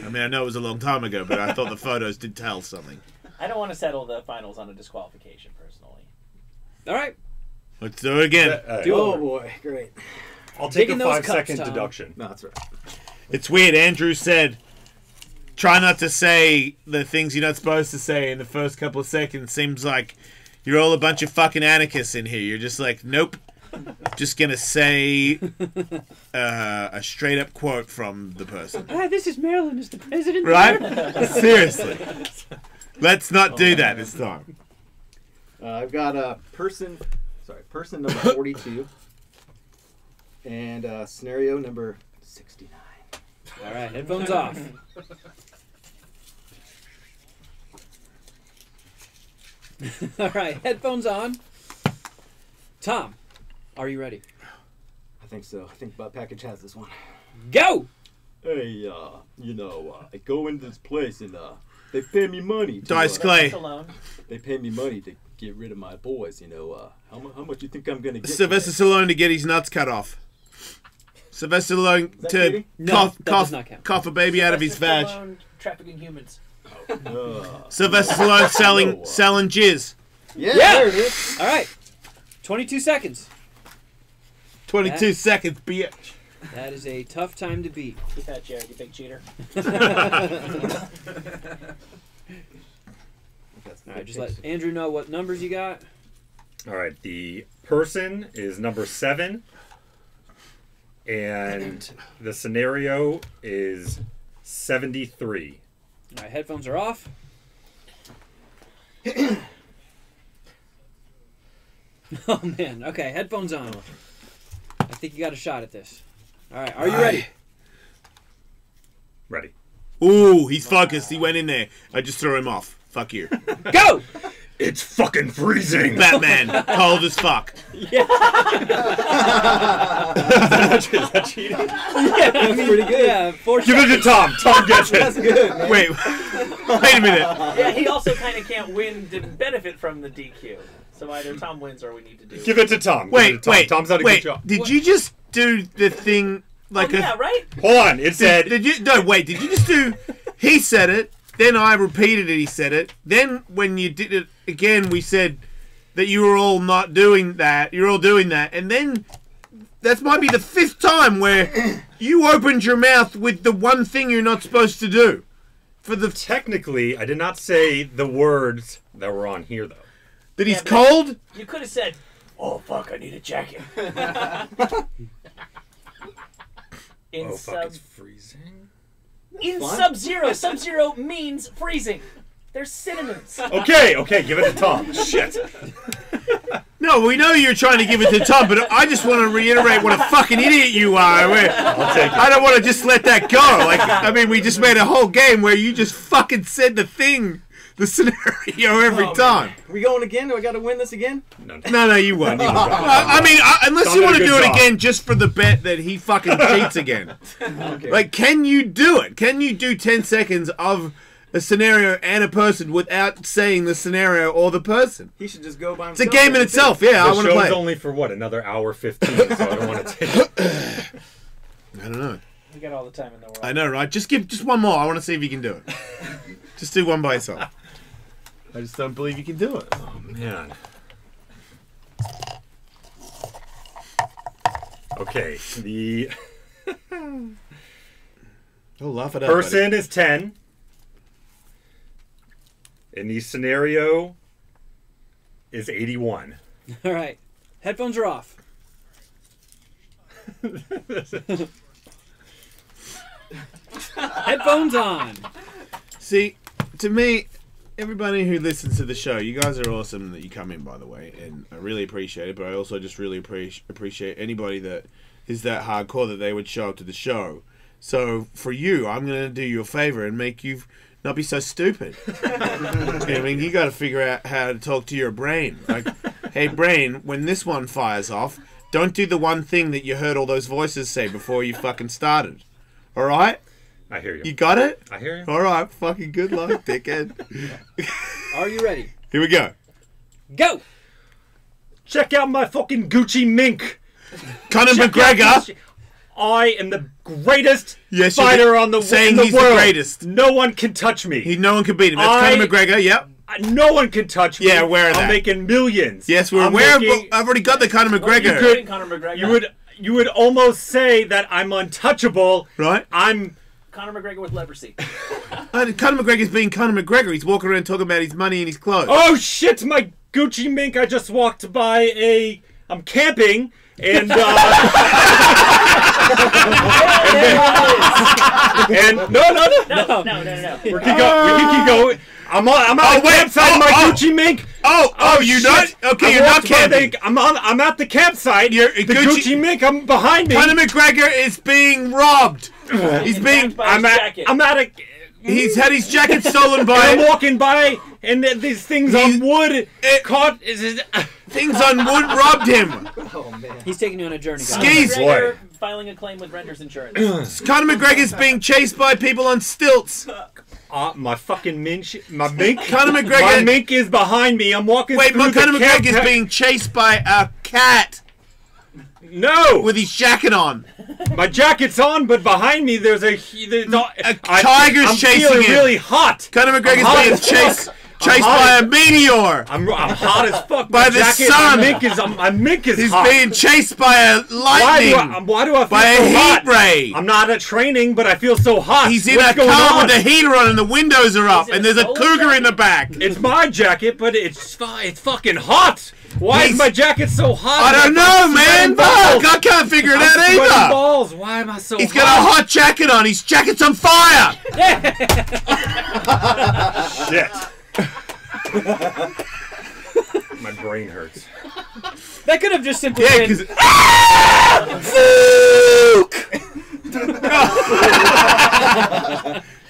I mean, I know it was a long time ago, but I thought the photos did tell something. I don't want to settle the finals on a disqualification, personally. All right. Let's do it again. Oh boy, great. I'll take Taking a those 5-second cups, Tom. deduction. No, that's right. It's weird. Andrew said, try not to say the things you're not supposed to say in the first couple of seconds. Seems like you're all a bunch of fucking anarchists in here. You're just like, nope. Just gonna say a straight up quote from the person. Hi, this is Marilyn. Is the president Right? there? Seriously. Let's not do that this time. I've got a person number 42, and scenario number 69. All right. Headphones off. All right. Headphones on. Tom, are you ready? I think so. I think Butt Package has this one. Go! Hey, I go into this place and they pay me money. Dice Clay. They pay me money to get rid of my boys. How much you think I'm gonna get? Sylvester Stallone to get his nuts cut off. Sylvester Stallone to cheating? No, that does not count. cough a baby out of his vag. Stallone trafficking humans. Sylvester Stallone selling jizz. Yeah, Yeah. there it is. All right. 22 seconds. 22 seconds, bitch. That is a tough time to beat. Keep that, Jared, you big cheater. All right, just let Andrew know what numbers you got. All right, the person is number 7, and the scenario is 73. All right, headphones are off. Oh, man. Okay, headphones on. I think you got a shot at this. All right, are you ready? Ready. Ooh, he's focused. He went in there. I just threw him off. Fuck you. Go! It's fucking freezing. Batman, cold as fuck. Yeah. Is that cheating? Yeah, that's pretty good. Yeah, 4 Give it to Tom. Tom gets it. That's good, man. Wait a minute. Yeah, he also kind of can't win to benefit from the DQ. So either Tom wins or we need to do. Give it to Tom. Wait. Tom's done a good job. Did you just do the thing like yeah, right? Hold on. It said. Did you just do? He said it. Then I repeated it. He said it. Then when you did it again, we said that you were all not doing that. You're all doing that, and then that might be the 5th time where you opened your mouth with the one thing you're not supposed to do. Technically, I did not say the words that were on here, though. That he's cold? You could have said, "Oh fuck, I need a jacket." Oh fuck, it's freezing. In Sub-Zero, Sub-Zero means freezing. They're synonyms. Okay, give it to Tom. Shit. No, No, we know you're trying to give it to Tom, but I just want to reiterate what a fucking idiot you are. I don't want to just let that go. Like, I mean, we just made a whole game where you just fucking said the scenario every time. Man. We going again? Do I got to win this again? No, you won. I mean, unless you want to do it again just for the bet that he fucking cheats again. Okay. Like, can you do it? Can you do 10 seconds of a scenario and a person without saying the scenario or the person? He should just go by It's a himself. game in itself. Yeah, I want to play. The show's only for what, another hour 15, so I don't want to take it. I don't know. We got all the time in the world. I know, right? Just one more. I want to see if you can do it. Just do one by yourself. I just don't believe you can do it. Oh, man. Okay, the laugh it up, person buddy. is 10. And the scenario is 81. All right. Headphones are off. Headphones on. See, to me, everybody who listens to the show, you guys are awesome that you come in, by the way, and I really appreciate it, but I also just really appreciate anybody that is that hardcore that they would show up to the show. So, for you, I'm going to do you a favor and make you not be so stupid. I mean, you got to figure out how to talk to your brain. Like, hey, brain, when this one fires off, don't do the one thing that you heard all those voices say before you fucking started. All right? I hear you. You got it? I hear you. All right, fucking good luck, dickhead. Are you ready? Here we go. Go! Check out my fucking Gucci mink. Conor McGregor. I am the greatest Yes, fighter on the saying in the he's world. the greatest. No one can touch me. No one can beat him. That's Conor McGregor, yep. No one can touch me. Yeah, aware of that. I'm making millions. Yes, we're aware of. I've already got the Conor McGregor. You would almost say that I'm untouchable. Right. I'm Conor McGregor with leprosy. Conor McGregor's being Conor McGregor. He's walking around talking about his money and his clothes. Oh shit, my Gucci mink. I just walked by I'm camping and and no. We can keep going. I'm at the campsite. My Gucci mink. You're not okay. You're not camping. I'm at the campsite. The Gucci mink. I'm behind me. Conor McGregor is being robbed. He's being. I'm at a. He's had his jacket stolen by. I'm walking by, and these things on wood caught. Things on wood robbed him. Oh man, he's taking you on a journey. Skis. McGregor filing a claim with renter's insurance. Conor McGregor's being chased by people on stilts. My fucking my mink. Conor McGregor. My mink is behind me. I'm walking. Wait, through Conor the McGregor's being chased by a cat. No, with his jacket on. My jacket's on, but behind me there's a tiger's chasing him. Really hot. Conor McGregor's being chased by a meteor. I'm hot as fuck. By the sun. My mink is He's hot. being chased by a lightning. Why do I feel by so a hot? heat ray? I'm not at training, but I feel so hot. He's in What's a going car on? with the heater on and the windows are up, and there's a cougar in the back. It's my jacket, but it's fucking hot. Why is my jacket so hot? I don't know, man. Fuck, I can't figure it out either. Balls. Why am I so He's got a hot jacket on. His jacket's on fire. Shit. My brain hurts. That could have just simply been.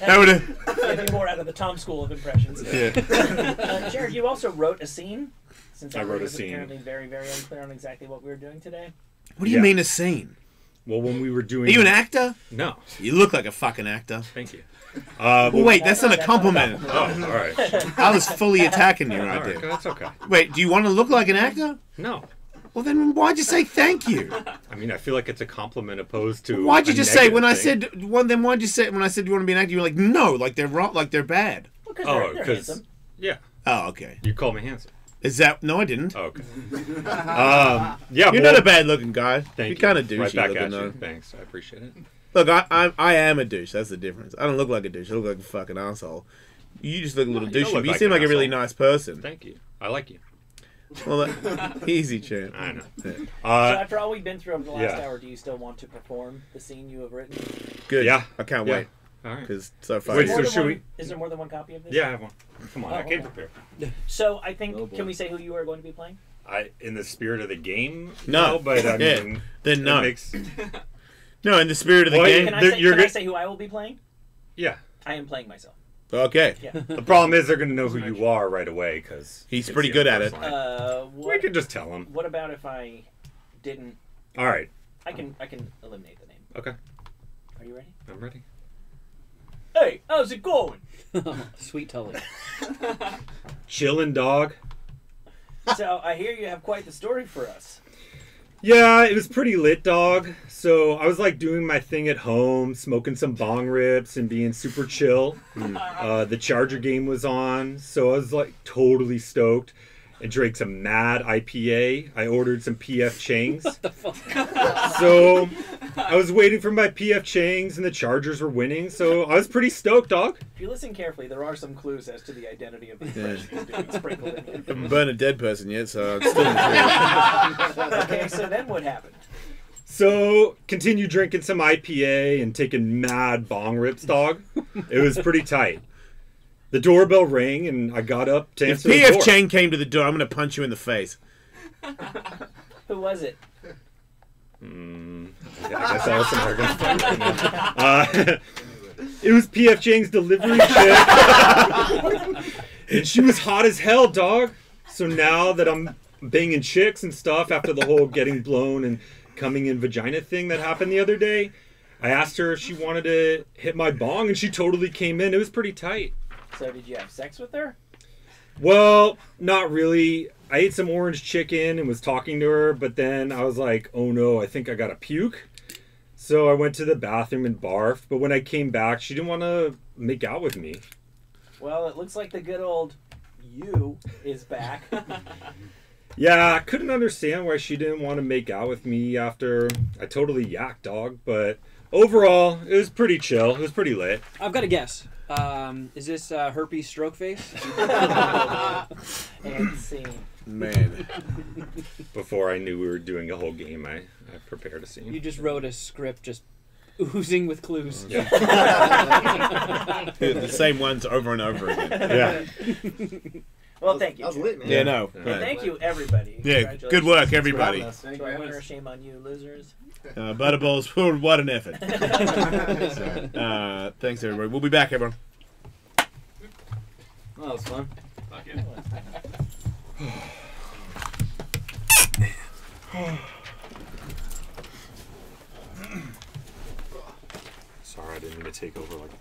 That would have. Getting more out of the Tom School of impressions. Yeah. Jared, you also wrote a scene. Since I wrote a was scene. Apparently, very, very unclear on exactly what we were doing today. What do you mean a scene? Well, when we were doing. Are you an actor? No. You look like a fucking actor. Thank you. Well, wait, that's not a compliment. Oh, all right. I was fully attacking you right there. That's okay. Wait, do you want to look like an actor? No. Well, then why'd you say thank you? I mean, I feel like it's a compliment opposed to. Why'd you just say when I negative said then why'd you say when I said you want to be an actor? You were like, no, like they're wrong, like they're bad. Well, because thing? they're handsome. Yeah. Oh, okay. You call me handsome. Is that no? I didn't. Oh, okay. Yeah. You're not a bad-looking guy. Thank you. You're kind of douchey Right back looking at you. though. Thanks. I appreciate it. Look, I am a douche. That's the difference. I don't look like a douche. I look like a fucking asshole. You just look a little No, you don't douchey. look But you like seem an like a really asshole. nice person. Thank you. I like you. Well, easy, champ. I know. Yeah. So after all we've been through over the last yeah. hour, do you still want to perform the scene you have written? Good. Yeah. I can't Yeah. wait. All right. Because so far. Wait, so should we? Is there more than one copy of this? Yeah, I have one. Come on, Oh, I came okay. prepared. So I think, Oh, boy. can we say who you are going to be playing? in the spirit of the game, No. but I Yeah. mean, Then no. It makes, No, in the spirit of the Well, game. Can I You're say who I will be playing? yeah. I am playing myself. Okay. Yeah. The problem is they're going to know who you are right away because He's pretty good at it. We could just tell them. What about if I didn't? All right. I can eliminate the name. Okay. Are you ready? I'm ready. Hey, how's it going? Sweet Tully. Chillin', dog. So I hear you have quite the story for us. Yeah, it was pretty lit, dog. So I was like doing my thing at home, smoking some bong rips and being super chill. The Charger game was on, so I was like totally stoked. I drank some Mad IPA. I ordered some PF Chang's. What the fuck? So I was waiting for my PF Chang's and the Chargers were winning, so I was pretty stoked, dog. If you listen carefully, there are some clues as to the identity of the impression you're doing sprinkled in here. Haven't burned a dead person yet, so it's still in the Okay, so then what happened? So, continue drinking some IPA and taking mad bong rips, dog. It was pretty tight. The doorbell rang and I got up to If answer the PF door. Chang came to the door, I'm going to punch you in the face. Who was it? I guess all some are gonna find right now. It was PF Chang's delivery chick. And she was hot as hell, dog. So now that I'm banging chicks and stuff after the whole getting blown and coming in vagina thing that happened the other day, I asked her if she wanted to hit my bong and she totally came in. It was pretty tight. So did you have sex with her? Well, not really. I ate some orange chicken and was talking to her, but then I was like, oh no, I think I got to puke. So I went to the bathroom and barfed, but when I came back, she didn't want to make out with me. Well, it looks like the good old you is back. Yeah, I couldn't understand why she didn't want to make out with me after I totally yacked, dog, but overall, it was pretty chill. It was pretty lit. I've got a guess. Is this herpes stroke face? And scene. Man. Before I knew we were doing a whole game, I prepared a scene. You just wrote a script just oozing with clues. Yeah. The same ones over and over again. Yeah. Well, thank you. That was lit, man. Yeah, no. And thank you, everybody. Yeah, good work, everybody. To our winner, shame on you, losers. Butterballs, what an effort. Thanks, everybody. We'll be back, everyone. Well, that was fun. Sorry, I didn't mean to take over like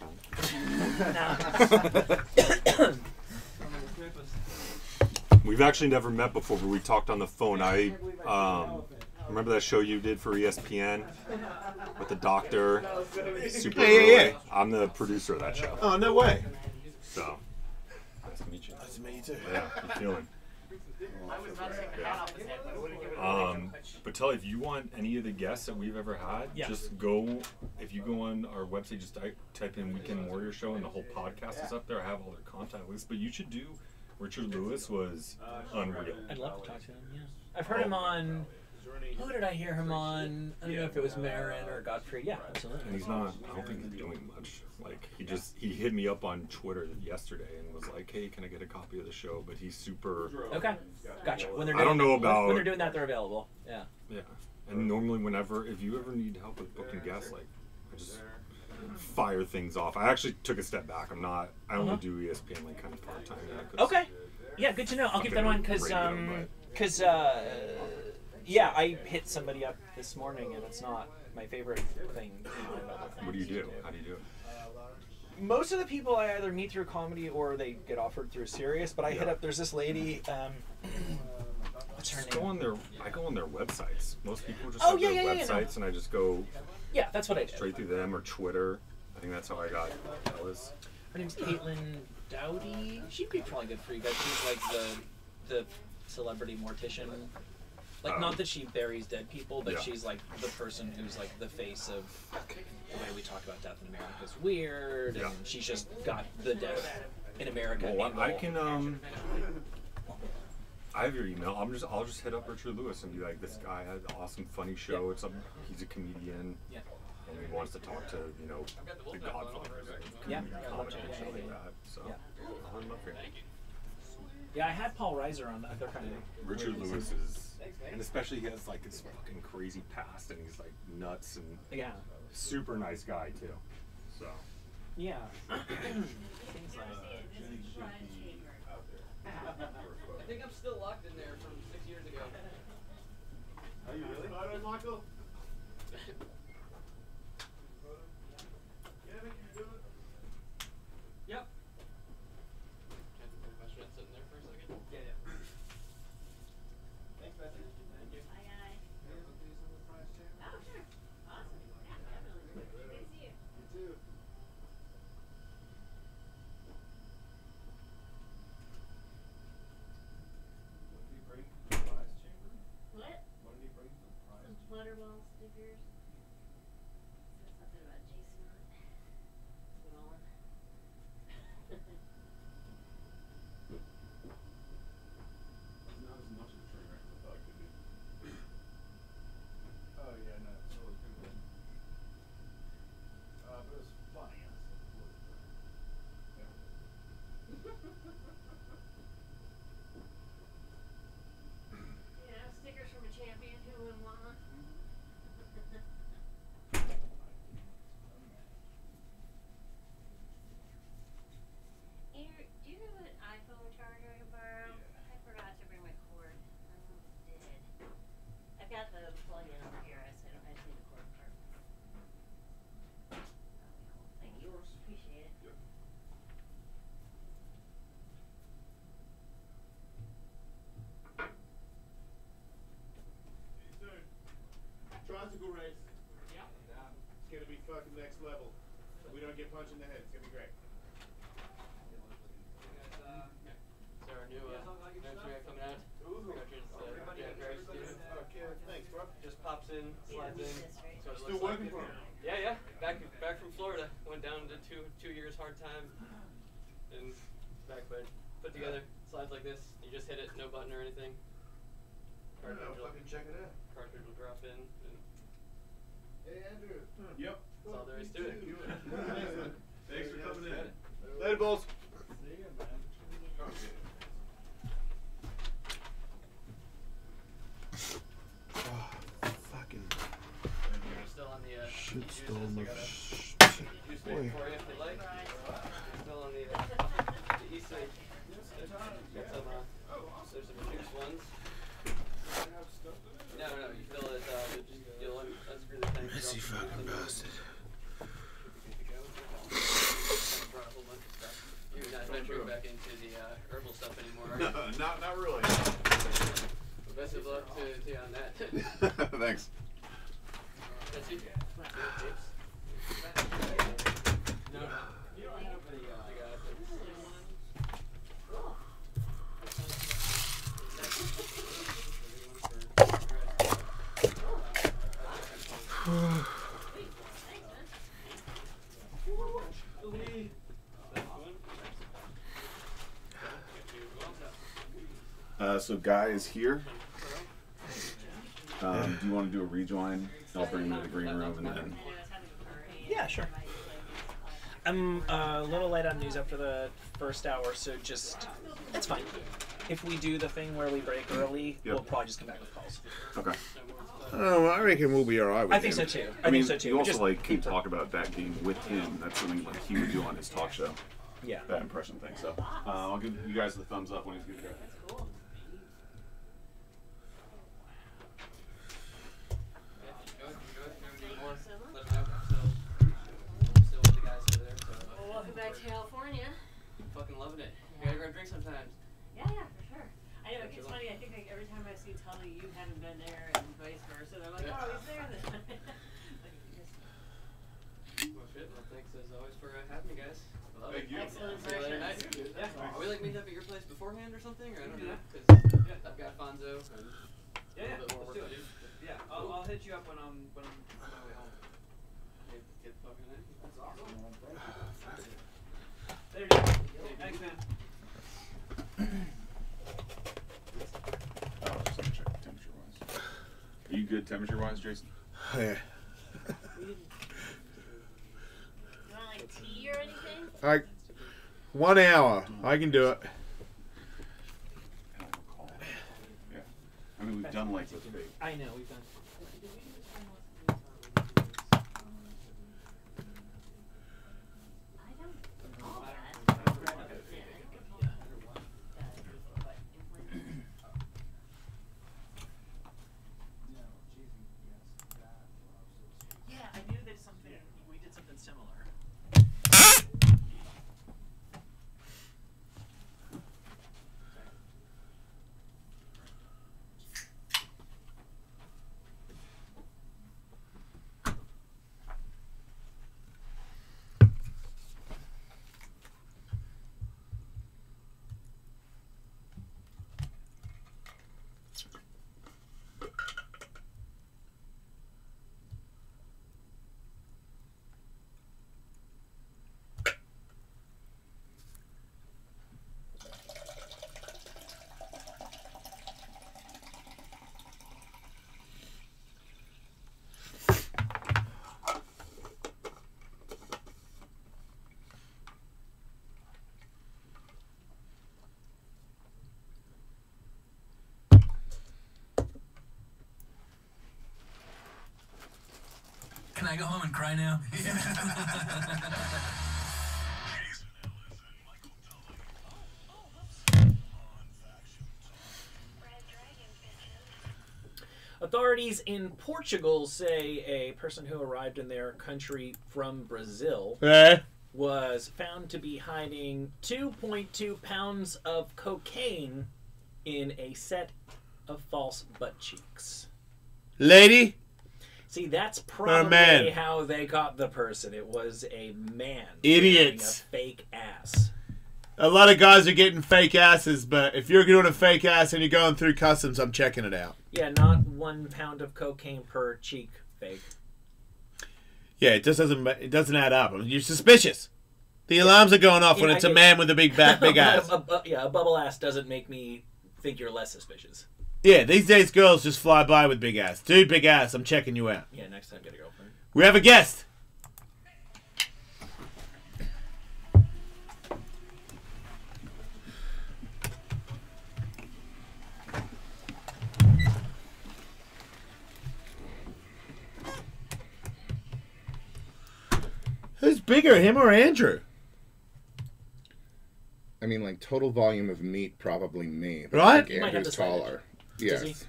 that. We've actually never met before, but we talked on the phone. I remember that show you did for ESPN with the doctor. Super early. I'm the producer of that show. Oh, no way. So, nice to meet you. Nice to meet you too. Yeah, you feeling? But Tully, if you want any of the guests that we've ever had, just go. If you go on our website, just type in Weekend Warrior Show, and the whole podcast is up there. I have all their contact lists. But you should do. Richard Lewis was unreal. I'd love to talk to him. Yeah, I've heard him on. Who did I hear him on? I don't know if it was Marin or Godfrey. Yeah, absolutely. And he's not. I don't think he's doing much. Like he hit me up on Twitter yesterday and was like, "Hey, can I get a copy of the show?" But he's super. Okay, gotcha. When they're I don't know about when they're doing that, they're available. Yeah. Yeah, and normally if you ever need help with booking guests, like I just fire things off. I actually took a step back. I only do ESPN like kind of part time. Okay. Yeah, good to know. I'll keep that in mind because yeah, I hit somebody up this morning and it's not my favorite thing. What do you do? How do you do it? Most of the people I either meet through comedy or they get offered through Sirius. But I hit up. There's this lady. What's her name? I go on their websites. Most people just Oh, have yeah, their yeah, yeah, websites, and I just go. Yeah, that's what I did. Straight through them or Twitter. I think that's how I got Ellis. Her name's Caitlin Dowdy. She'd be probably good for you guys. She's like the celebrity mortician. Like, not that she buries dead people, but she's like the person who's like the face of the way we talk about death in America is weird, and she's just got the death in America. Well, I can I have your email. I'll just hit up Richard Lewis and be like, this guy has an awesome, funny show. He's a comedian. Yeah. And he wants to talk to, the Godfathers. Yeah. Comedy and shit like that. So, I'll hit him up for you. Yeah, I had Paul Reiser on that. They're kind of Richard Lewis is, and especially he has like this fucking crazy past, and he's like nuts and super nice guy too. So yeah. I think I'm still locked in there from 6 years ago. Are you really? Michael? Yep. My shit sitting there for a second. Yeah. Thanks, Betsy. Thank you. Bye, guys. Oh, sure. Awesome. Yeah, definitely. Good to see you. You too. what did he bring to the prize chamber? What? What did he bring to the prize? Some Flutterball stickers. Says something about Jason on it. Small one. Not as much of a train wreck as I thought it could be. Oh yeah, no, it's really good. But it was funny. You know, stickers from a champion who won one. Here, do you have an iPhone charger I can borrow? I forgot to bring my cord. I almost did. I've got the plug-in over here. I just need the cord part. Thank you. Appreciate it. Yep. See you soon. Tricycle race. Yeah. It's gonna be fucking next level. We don't get punched in the head. It's gonna be great. So our new nursery coming out. Okay, thanks, bro. Just pops in, slides in. So it Still looks working like. for him? Yeah. Back from Florida. Went down to two years hard time. And back, but put together. Slides like this. You just hit it, no button or anything. Cartridge will, fucking check it out. cartridge will drop in. And Hey, Andrew. Yep. that's all there is to it. Thanks for coming in. Later, balls. See you, man. Fucking We're still on the shitstorm of juice boy. it for you if you like. Still on the east side. Got some, there's some juice ones. No, you fill it, you'll unscrew the tank. Messy fucking bastard. Brought a whole bunch of stuff. You're not venturing back into the herbal stuff anymore, are you? No, not really. Well, best of luck to you on that. Thanks. That's it. No. You don't have the, I got it. So Guy is here. Do you want to do a rejoin? I'll bring him to the green room and then. Yeah, sure. I'm a little late on news after the first hour, so just it's fine. If we do the thing where we break early, we'll probably just come back with calls. Okay. Oh, I reckon we'll be alright with I think him. so too. I mean, think so too. you also Just like can talk about that game with him. That's something like he would do on his talk show. Yeah. That impression thing. So I'll give you guys the thumbs up when he's good to go. Welcome back to California. Fucking loving it. You gotta grab drinks sometimes. Yeah, for sure. I know, it's funny, I think like every time I see Tully, you haven't been there, and vice versa. They're like, oh, he's there then. Well, shit. Well, thanks as always for having me, guys. Love Thank it. you. Excellent See you later impression. tonight. Yeah. Are we like meeting up at your place beforehand or something? Or I don't know. Because I've got Fonzo and a little bit more work to do. Yeah, I'll hit you up when I'm on my way home. Get fucking in. That's awesome. There you go. Thanks, man. Oh, just let me check temperature wise. Are you good temperature wise, Jason? Yeah. You want like tea or anything? Like 1 hour. I can do it. I mean, we've done like this big. I know we've done. Yeah, I knew that we did something similar. Can I go home and cry now? Authorities in Portugal say a person who arrived in their country from Brazil was found to be hiding 2.2 pounds of cocaine in a set of false butt cheeks. Lady? See, that's Or probably man. how they got the person. It was a man. Idiots. wearing a fake ass. A lot of guys are getting fake asses, but if you're doing a fake ass and you're going through customs, I'm checking it out. Yeah, not 1 pound of cocaine per cheek fake. Yeah, it just doesn't add up. You're suspicious. The alarms are going off when it's a man with a big ass. Yeah, a bubble ass doesn't make me think you're less suspicious. Yeah, these days girls just fly by with big ass. Dude, big ass, I'm checking you out. Yeah, next time get a girlfriend. We have a guest. Who's bigger, him or Andrew? I mean, like, total volume of meat, probably me. But Right? I think Andrew's taller. Does he? Yes.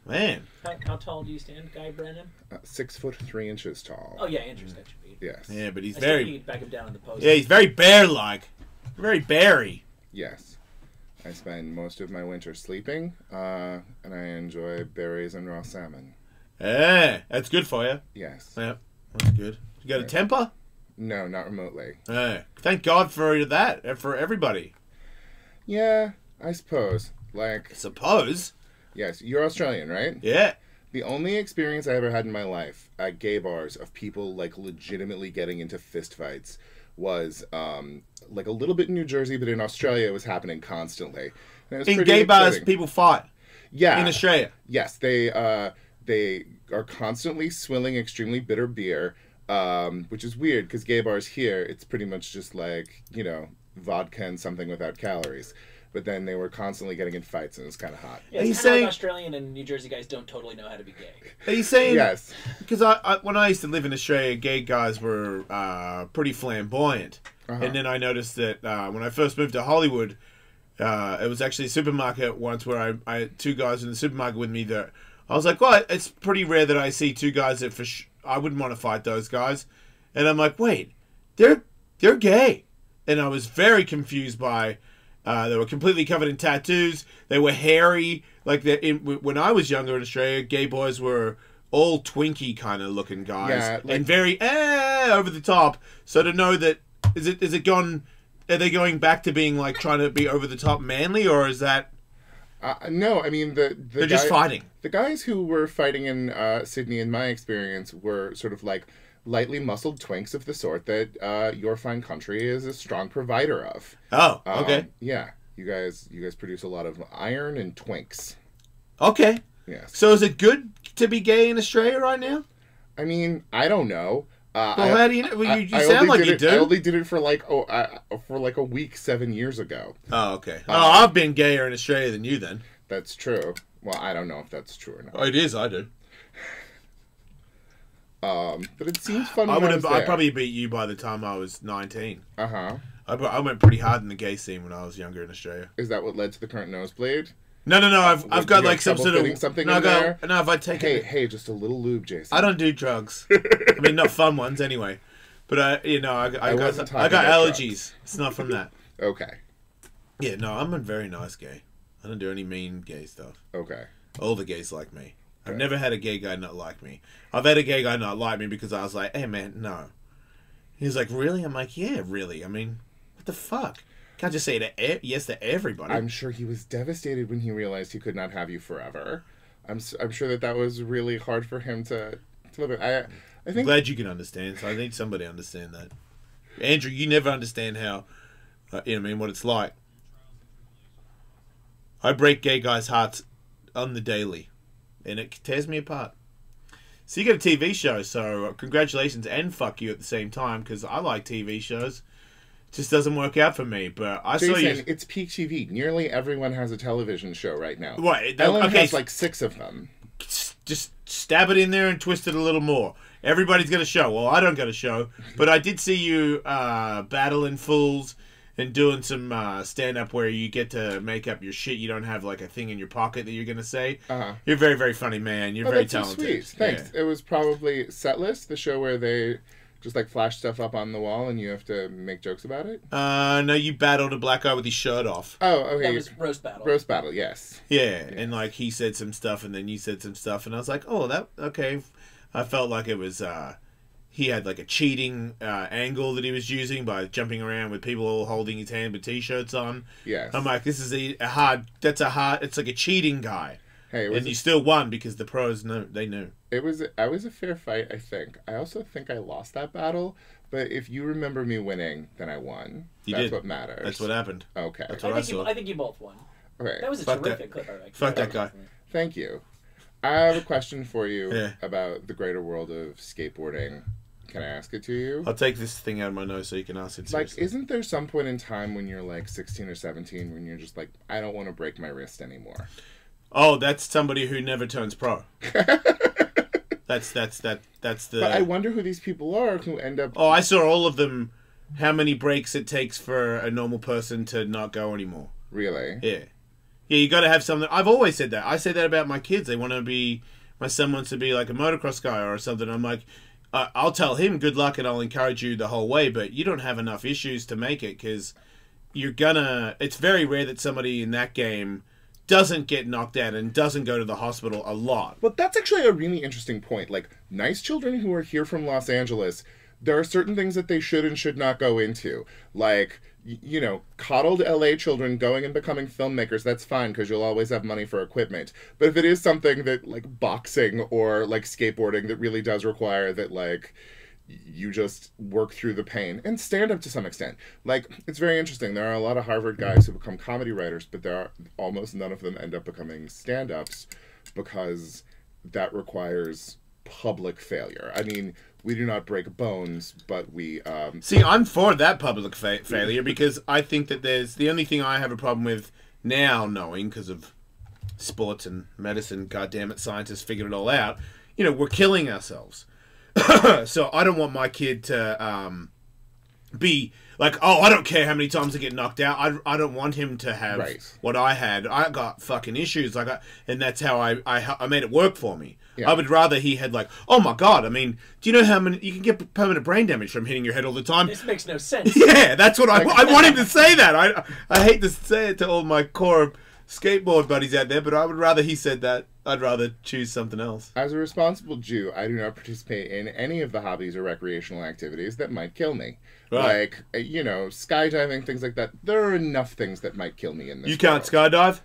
Man. How tall do you stand, Guy Branum? 6'3" tall. Oh yeah, Andrew's got you beat. Yes. Yeah, but he's I very... still need to back him down in the post. Yeah, he's very bear-like. Very beary. Yes. I spend most of my winter sleeping, and I enjoy berries and raw salmon. Yeah, that's good for you. Yes. Yeah, that's good. You got a temper? No, not remotely. Thank God for that, for everybody. Yeah, I suppose. Like... Suppose? Yes, you're Australian, right? Yeah. The only experience I ever had in my life at gay bars of people, like, legitimately getting into fistfights was, like, a little bit in New Jersey, but in Australia it was happening constantly. And it was In pretty gay bars, exciting. people fight. Yeah. In Australia. Yes, they are constantly swilling extremely bitter beer, which is weird because gay bars here, it's pretty much just like, you know, vodka and something without calories. But then they were constantly getting in fights, and it was kind of hot. Yeah, it's kind of like Australian and New Jersey guys don't totally know how to be gay. Are you saying... Yes. Because when I used to live in Australia, gay guys were pretty flamboyant. Uh-huh. And then I noticed that when I first moved to Hollywood, it was actually a supermarket once where I had 2 guys in the supermarket with me that... I was like, well, it's pretty rare that I see 2 guys that I wouldn't want to fight those guys. And I'm like, wait, they're gay. And I was very confused by... they were completely covered in tattoos. They were hairy. Like when I was younger in Australia, gay boys were all Twinkie kind of looking guys, Yeah, like- and very over the top. So to know that is it gone? Are they going back to being like trying to be over the top manly, or is that? No, I mean They're just fighting. The guys who were fighting in Sydney, in my experience, were sort of like lightly muscled twinks of the sort that your fine country is a strong provider of. Oh, okay. Yeah, you guys produce a lot of iron and twinks. Okay. Yes. So is it good to be gay in Australia right now? I mean, I don't know. Well, how do you know? Well, you sound like you do. I only did it for like a week 7 years ago. Oh, okay. I've been gayer in Australia than you then. That's true. Well, I don't know if that's true or not. Oh, it is. I do. But it seems fun. I probably beat you by the time I was 19. Uh-huh. I went pretty hard in the gay scene when I was younger in Australia. Is that what led to the current nosebleed? No. I've got like some sort of something no, in there. No, if I take hey, just a little lube, Jason. I don't do drugs. I mean, not fun ones anyway. But I got allergies. Drugs. It's not from that. Okay. Yeah, no, I'm a very nice gay. I don't do any mean gay stuff. Okay. All the gays like me. I've never had a gay guy not like me. I've had a gay guy not like me because I was like, hey man, no. He's like, really? I'm like, yeah, really. I mean, what the fuck? Can't just say yes to everybody. I'm sure he was devastated when he realized he could not have you forever. I'm sure that was really hard for him to live with. I think. I'm glad you can understand. So I need somebody to understand that. Andrew, you never understand how, what it's like. I break gay guys' hearts on the daily, and it tears me apart. So you get a TV show, so congratulations and fuck you at the same time, because I like TV shows. It just doesn't work out for me, but I saw you... It's peak TV. Nearly everyone has a television show right now. Right. Ellen has like 6 of them. Just stab it in there and twist it a little more. Everybody's got a show. Well, I don't got a show, but I did see you battling fools and doing some stand-up where you get to make up your shit. You don't have like a thing in your pocket that you're going to say. You're a very, very funny man. You're very talented. So sweet. Thanks. Yeah. It was probably Setlist, the show where they just like flash stuff up on the wall and you have to make jokes about it. No, you battled a black guy with his shirt off. Oh, okay. That was Roast Battle. Roast Battle, yes. Yeah, and like he said some stuff and then you said some stuff and I was like, oh, that, okay. I felt like it was... he had like a cheating angle that he was using by jumping around with people all holding his hand with t-shirts on. Yes. I'm like, this is it's like a cheating guy. Hey, and you still won because the pros they knew. I was a fair fight, I think. I also think I lost that battle, but if you remember me winning, then I won. That's what matters. That's what happened. Okay. That's what I saw. I think you both won. Okay. That was a terrific clip. Fuck that guy. Thank you. I have a question for you about the greater world of skateboarding. Can I ask it to you? I'll take this thing out of my nose so you can ask it seriously. Like, isn't there some point in time when you're like 16 or 17 when you're just like, I don't want to break my wrist anymore? Oh, that's somebody who never turns pro. That's the... But I wonder who these people are who end up... Oh, I saw all of them, how many breaks it takes for a normal person to not go anymore. Really? Yeah. Yeah, you got to have something... I've always said that. I say that about my kids. They want to be... My son wants to be like a motocross guy or something. I'm like... I'll tell him good luck and I'll encourage you the whole way, but you don't have enough issues to make it because you're gonna... It's very rare that somebody in that game doesn't get knocked out and doesn't go to the hospital a lot. But that's actually a really interesting point. Like, nice children who are here from Los Angeles, there are certain things that they should and should not go into. Like, you know, coddled LA children going and becoming filmmakers, that's fine because you'll always have money for equipment. But if it is something that, like, boxing or, like, skateboarding that really does require that, like, you just work through the pain and stand up to some extent. Like, it's very interesting. There are a lot of Harvard guys who become comedy writers, but there are almost none of them end up becoming stand-ups because that requires public failure. I mean, we do not break bones, but we... See, I'm for that public failure because I think that there's... The only thing I have a problem with now knowing, because of sports and medicine, goddammit, scientists figured it all out, you know, we're killing ourselves. So I don't want my kid to be like, oh, I don't care how many times I get knocked out. I don't want him to have what I had. I got fucking issues, and that's how I made it work for me. Yeah. I would rather he had like, oh my god, I mean, do you know how many you can get permanent brain damage from hitting your head all the time? This makes no sense. Yeah, that's what I want him to say that. I hate to say it to all my core skateboard buddies out there, but I would rather he said that. I'd rather choose something else. As a responsible Jew, I do not participate in any of the hobbies or recreational activities that might kill me. Right. Like, you know, skydiving, things like that. There are enough things that might kill me in this You can't skydive?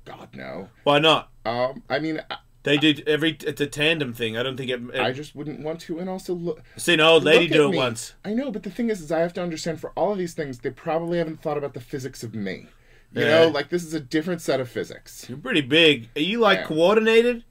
God, no. Why not? I mean... They do it's a tandem thing. I don't think it... I just wouldn't want to, and also look... I've seen an old lady do it once. I know, but the thing is I have to understand for all of these things, they probably haven't thought about the physics of me. You know, like, this is a different set of physics. You're pretty big. Are you, like, coordinated?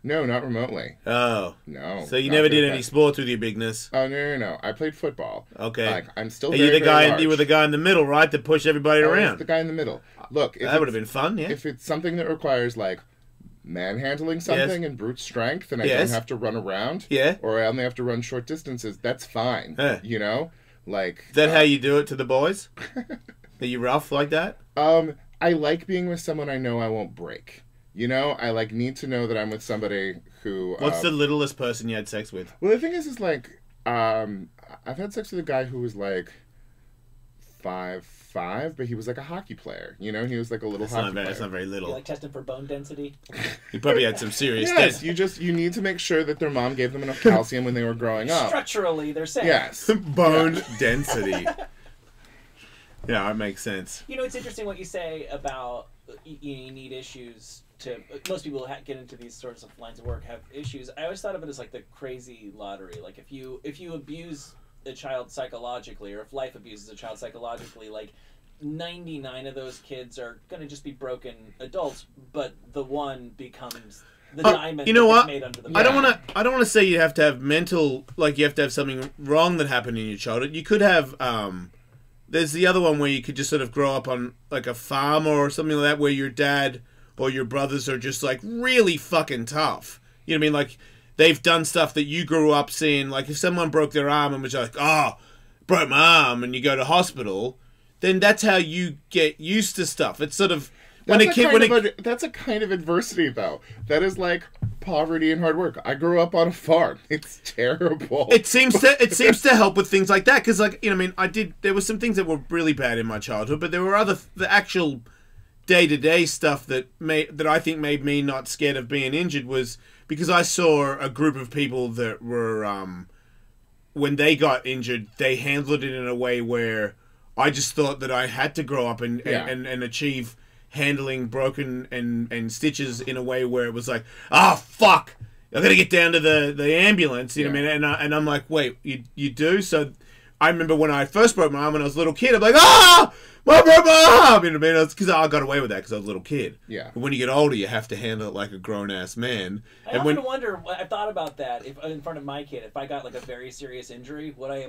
No, not remotely. Oh. No. So you never did any sports with your bigness? Oh, no. I played football. Okay. Like, I'm still You were the guy in the middle, right, to push everybody around? I was the guy in the middle. Look, that would have been fun, yeah. If it's something that requires, like, manhandling something in brute strength and I don't have to run around, or I only have to run short distances, that's fine. You know, like is that how you do it to the boys? Are you rough like that? I like being with someone I know I won't break. You know, I like need to know that I'm with somebody who. What's the littlest person you had sex with? Well, the thing is like, I've had sex with a guy who was like 5'5", but he was like a hockey player. You know, he was like a little hockey player. That's not very little. You like testing for bone density? He probably had some serious. Yes, you need to make sure that their mom gave them enough calcium when they were growing up. Structurally, they're saying. Yes, bone density. Yeah, that makes sense. You know, it's interesting what you say about you need issues to. Most people get into these sorts of lines of work have issues. I always thought of it as like the crazy lottery. Like if you abuse a child psychologically, or if life abuses a child psychologically, like 99 of those kids are going to just be broken adults, but the one becomes the diamond. You know what? Made under the I don't want to say you have to have mental, like you have to have something wrong that happened in your childhood. You could have. There's the other one where you could just sort of grow up on like a farm or something like that, where your dad or your brothers are just like really fucking tough. You know what I mean? Like they've done stuff that you grew up seeing. Like if someone broke their arm and was like, "Oh, broke my arm," and you go to hospital, then that's how you get used to stuff. It's sort of that's a kind of adversity though. That is like poverty and hard work. I grew up on a farm. It's terrible. It seems to help with things like that, because like, you know, I mean, there were some things that were really bad in my childhood, but there were the actual day-to-day stuff that I think made me not scared of being injured, was because I saw a group of people that were when they got injured, they handled it in a way where I just thought that I had to grow up and achieve handling broken and stitches in a way where it was like, fuck, I gotta get down to the ambulance, you know what I mean? And I'm like, wait, you do? So I remember when I first broke my arm when I was a little kid, I'm like, I broke my arm, you know what I mean? Because I got away with that because I was a little kid. Yeah. But when you get older, you have to handle it like a grown-ass man. I often wonder, I've thought about that, if in front of my kid, if I got like a very serious injury, would I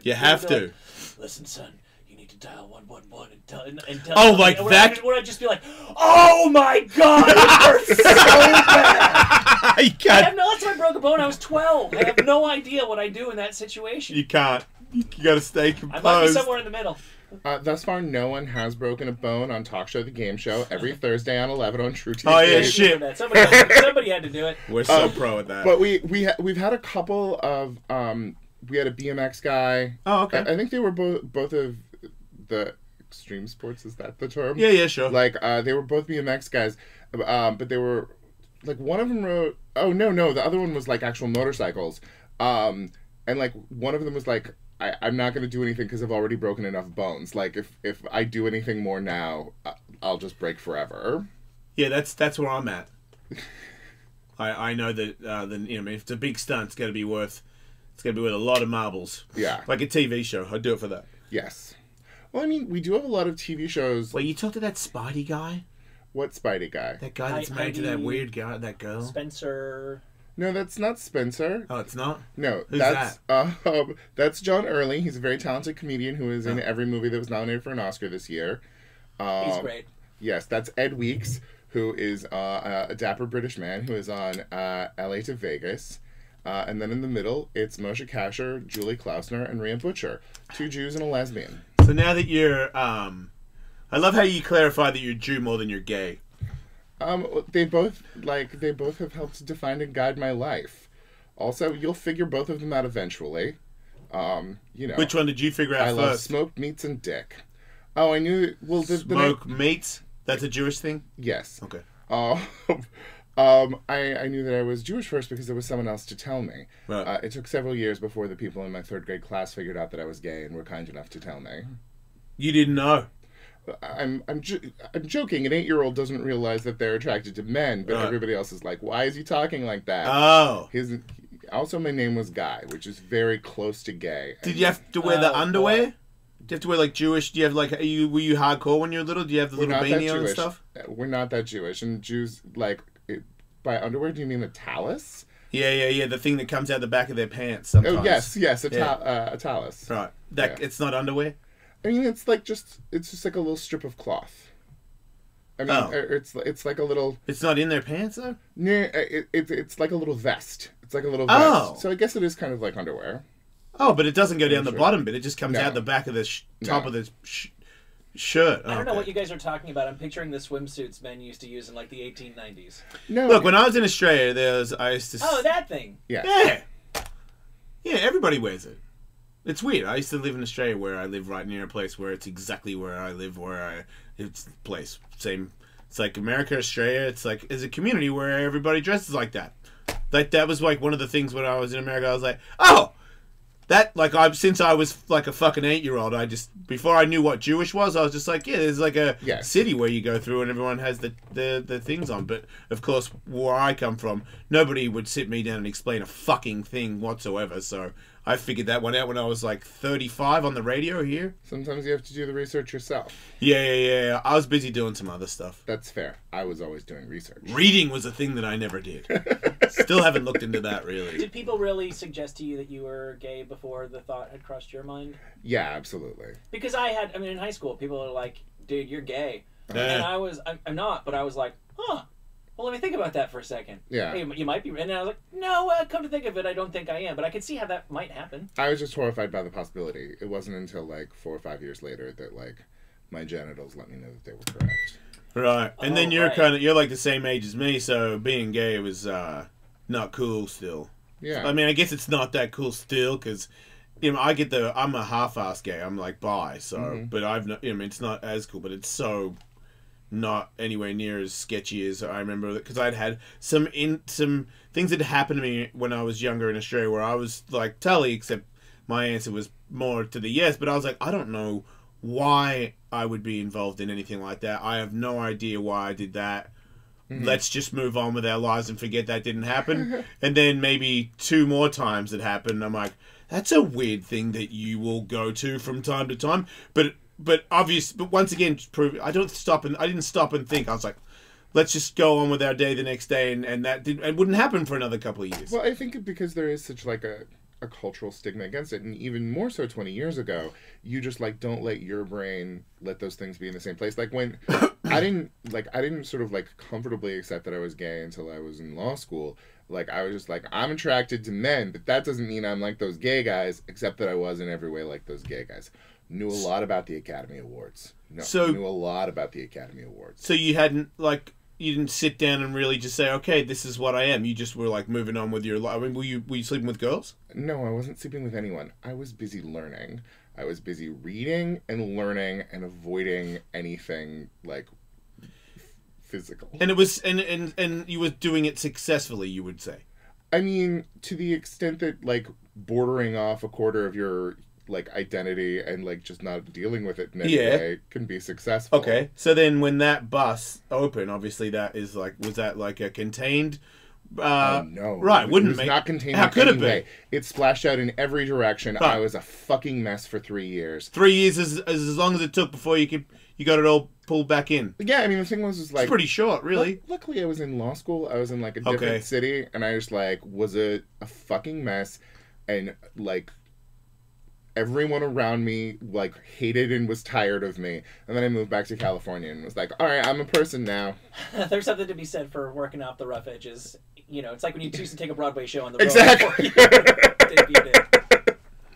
You have to. Like, listen, son, you need to dial 111 and tell oh, like that? Would I just be like, oh my god, it hurts so bad? That's why I broke a bone. I was 12. I have no idea what I do in that situation. You can't. You got to stay composed. I might be somewhere in the middle. Thus far, no one has broken a bone on Talk Show the Game Show every Thursday on 11 on True TV. Oh yeah, shit. Somebody had to do it. We're so pro at that. But we've had a couple of we had a BMX guy. Oh, okay. I think they were both of the extreme sports. Is that the term? Yeah, sure. Like they were both BMX guys, but they were like one of them rode. Oh no, the other one was like actual motorcycles. And like one of them was like, I'm not going to do anything because I've already broken enough bones. Like if I do anything more now, I'll just break forever. Yeah, that's where I'm at. I know that you know, if it's a big stunt, it's going to be worth a lot of marbles. Yeah, like a TV show. I'd do it for that. Yes. Well, I mean, we do have a lot of TV shows. Wait, you talked to that Spidey guy? What Spidey guy? That guy that's married to that weird guy, that girl. Spencer. No, that's not Spencer. Oh, it's not? No, Who's that's John Early. He's a very talented comedian who is in every movie that was nominated for an Oscar this year. He's great. Yes, that's Ed Weeks, who is a dapper British man who is on LA to Vegas. And then in the middle, it's Moshe Kasher, Julie Klausner, and Rhea Butcher. 2 Jews and a lesbian. So now that you're... I love how you clarify that you're Jew more than you're gay. They both have helped define and guide my life. Also, you'll figure both of them out eventually. You know. Which one did you figure out I first? love smoked meats and dick. Oh, I knew. Well, smoked meats. That's a Jewish thing. Yes. Okay. I knew that I was Jewish first because there was someone else to tell me. Right. It took several years before the people in my 3rd grade class figured out that I was gay and were kind enough to tell me. You didn't know. I'm joking. An 8-year-old doesn't realize that they're attracted to men, but everybody else is like, "Why is he talking like that?" Oh. Also, my name was Guy, which is very close to gay. Did you have to wear the underwear? Do you have to wear like Jewish? Do you have like? Were you hardcore when you were little? Do you have the little beanie on and stuff? We're not that Jewish, and Jews like by underwear. Do you mean the talus? Yeah. The thing that comes out the back of their pants. Sometimes. Oh yes, a talus. Right. It's not underwear. I mean, it's just like a little strip of cloth. I mean, it's like a little. It's not in their pants though. Yeah, it's like a little vest. It's like a little vest. Oh. So I guess it is kind of like underwear. Oh, but it doesn't go down the bottom bit. It just comes out the back of the top of the shirt. I don't know what you guys are talking about. I'm picturing the swimsuits men used to use in like the 1890s. No. Look, when I was in Australia, I used to. Oh, that thing. Yeah. Yeah, everybody wears it. It's weird. I used to live in Australia where I live right near a place where it's exactly where I live, it's the place. Same. It's like America, Australia. It's like, it's a community where everybody dresses like that. Like, that was like one of the things when I was in America. I was like, oh! That, like, since I was like a fucking 8-year-old, before I knew what Jewish was, I was just like, yeah, there's like a city where you go through and everyone has the things on. But, of course, where I come from, nobody would sit me down and explain a fucking thing whatsoever. So I figured that one out when I was like 35 on the radio here. Sometimes you have to do the research yourself. Yeah. I was busy doing some other stuff. That's fair. I was always doing research. Reading was a thing that I never did. Still haven't looked into that, really. Did people really suggest to you that you were gay before the thought had crossed your mind? Yeah, absolutely. Because in high school, people are like, dude, you're gay. And I'm not, but I was like, huh. Well, let me think about that for a second. Yeah. Hey, you might be. And I was like, no, come to think of it, I don't think I am. But I could see how that might happen. I was just horrified by the possibility. It wasn't until like 4 or 5 years later that like my genitals let me know that they were correct. Right. And then you're like the same age as me, so being gay was not cool still. Yeah. I mean, I guess it's not that cool still because, I'm a half-ass gay. I'm like bi, so, but it's not as cool, but it's so not anywhere near as sketchy as I remember, because I'd had some things that happened to me when I was younger in Australia where I was like Tully, except my answer was more to the yes, but I was like, I don't know why I would be involved in anything like that. I have no idea why I did that. Let's just move on with our lives and forget that didn't happen. And then maybe 2 more times it happened. I'm like, that's a weird thing that you will go to from time to time. But once again, I didn't stop and think. I was like, let's just go on with our day the next day, and it wouldn't happen for another couple of years. Well, I think because there is such like a cultural stigma against it, and even more so 20 years ago, you just like don't let your brain let those things be in the same place. Like when I didn't sort of like comfortably accept that I was gay until I was in law school. Like I was just like, I'm attracted to men, but that doesn't mean I'm like those gay guys, except that I was in every way like those gay guys. Knew a lot about the Academy Awards. Knew a lot about the Academy Awards. So you didn't sit down and really just say, okay, this is what I am. You just were like moving on with your life. I mean, were you sleeping with girls? No, I wasn't sleeping with anyone. I was busy learning. I was busy reading and learning and avoiding anything like physical. And it was and you were doing it successfully, you would say. I mean, to the extent that like bordering off a quarter of your like identity and like just not dealing with it in any way can be successful. Okay, so then when that bus opened, obviously that is like, was that like a contained? No, right? It was not contained. How could it be? It splashed out in every direction. I was a fucking mess for 3 years. 3 years is as long as it took before you got it all pulled back in. Yeah, I mean the thing was like it's pretty short, really. Luckily, I was in law school. I was in like a different city, and I just like was a fucking mess, and like everyone around me like hated and was tired of me. And then I moved back to California and was like, all right, I'm a person now. There's something to be said for working off the rough edges. It's like when you choose to take a Broadway show on the road. Exactly.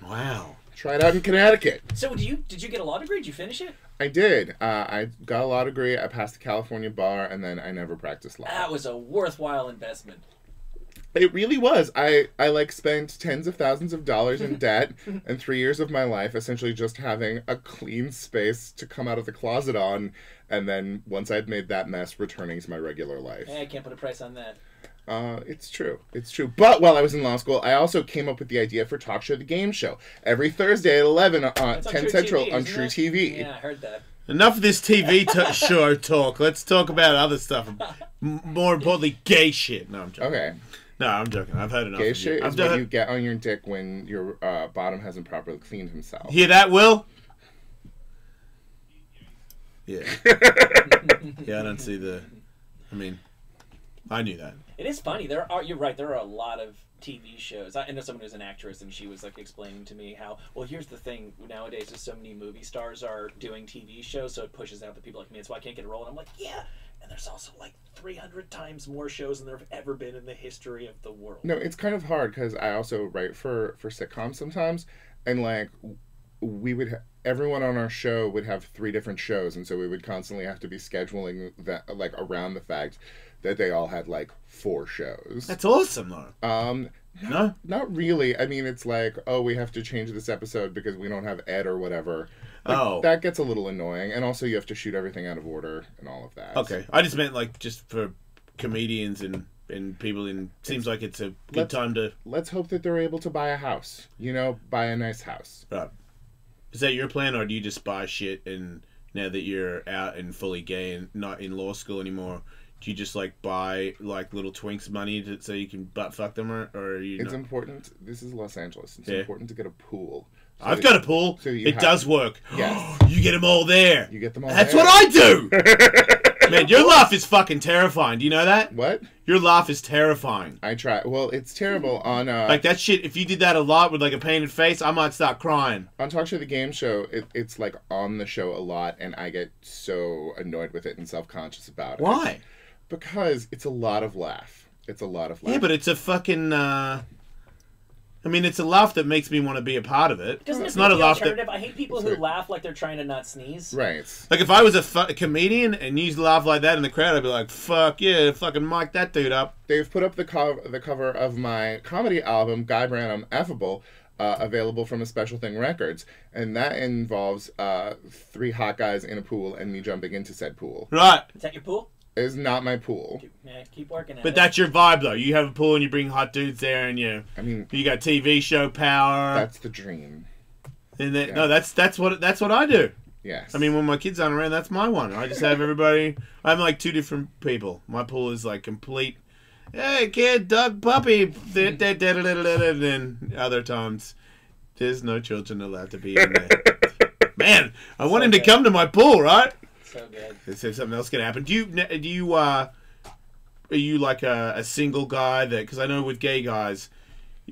Wow. Tried out in Connecticut. So did you get a law degree? Did you finish it? I did. I got a law degree. I passed the California bar, and then I never practiced law. That was a worthwhile investment. It really was. I like spent tens of thousands of dollars in debt and 3 years of my life essentially just having a clean space to come out of the closet on, and then once I'd made that mess, returning to my regular life. I can't put a price on that. It's true. It's true. But while I was in law school, I also came up with the idea for Talk Show the Game Show. Every Thursday at 11 on 10 Central on True TV. Yeah, I heard that. Enough of this TV show talk. Let's talk about other stuff. More importantly, gay shit. No, I'm joking. Okay. No, I'm joking. I've heard enough. Gay shit is what you get on your dick when your bottom hasn't properly cleaned himself. Hear that, Will? Yeah. Yeah, I don't see the... I mean... I knew that. It is funny. You're right. There are a lot of TV shows. I know someone who's an actress, and she was like explaining to me how. Well, here's the thing. Nowadays, there's so many movie stars are doing TV shows, so it pushes out the people like me. That's why I can't get a role. And I'm like, yeah. And there's also like 300 times more shows than there have ever been in the history of the world. No, it's kind of hard because I also write for sitcoms sometimes, and like everyone on our show would have 3 different shows, and so we would constantly have to be scheduling that like around the fact that they all had like 4 shows. That's awesome, though. No, not really. I mean, it's like, oh, we have to change this episode because we don't have Ed or whatever. Like, that gets a little annoying, and also you have to shoot everything out of order and all of that. Okay, I just meant like just for comedians and people. Seems like it's a good time to. Let's hope that they're able to buy a house. You know, buy a nice house. Right. Is that your plan, or do you just buy shit and now that you're out and fully gay and not in law school anymore? Do you just like buy like little twinks money so you can butt fuck them, or are you? It's important. This is Los Angeles. It's important to get a pool. So I've got a pool. So it does work. Yes. You get them all there. You get them all That's there. what I do. Man, your laugh is fucking terrifying. Do you know that? What? Your laugh is terrifying. I try. Well, it's terrible on... like that shit, if you did that a lot with like a painted face, I might start crying. On Talk Show the Game Show, it's like on the show a lot, and I get so annoyed with it and self-conscious about it. Why? Because it's a lot of laugh. It's a lot of laugh. Yeah, but it's a fucking... I mean, it's a laugh that makes me want to be a part of it. Doesn't it's it not a the laugh alternative? that... I hate people who laugh like they're trying to not sneeze. Right. Like, if I was a comedian and you laugh like that in the crowd, I'd be like, fuck yeah, fucking mic that dude up. They've put up the cover of my comedy album, Guy Branum, Affable, available from a Special Thing Records. And that involves 3 hot guys in a pool and me jumping into said pool. Right. Is that your pool? Is not my pool. Keep working at it. But that's your vibe, though. You have a pool and you bring hot dudes there, and you got TV show power. That's the dream. And no, that's what I do. Yes. I mean, when my kids aren't around, that's my one. I just have everybody. I'm like 2 different people. My pool is like complete. Hey, kid, dog, puppy. And then other times, there's no children allowed to be in there. Man, I want him to come to my pool, right? So good. Let's see if something else can happen. Do you are you like a single guy that? Because I know with gay guys,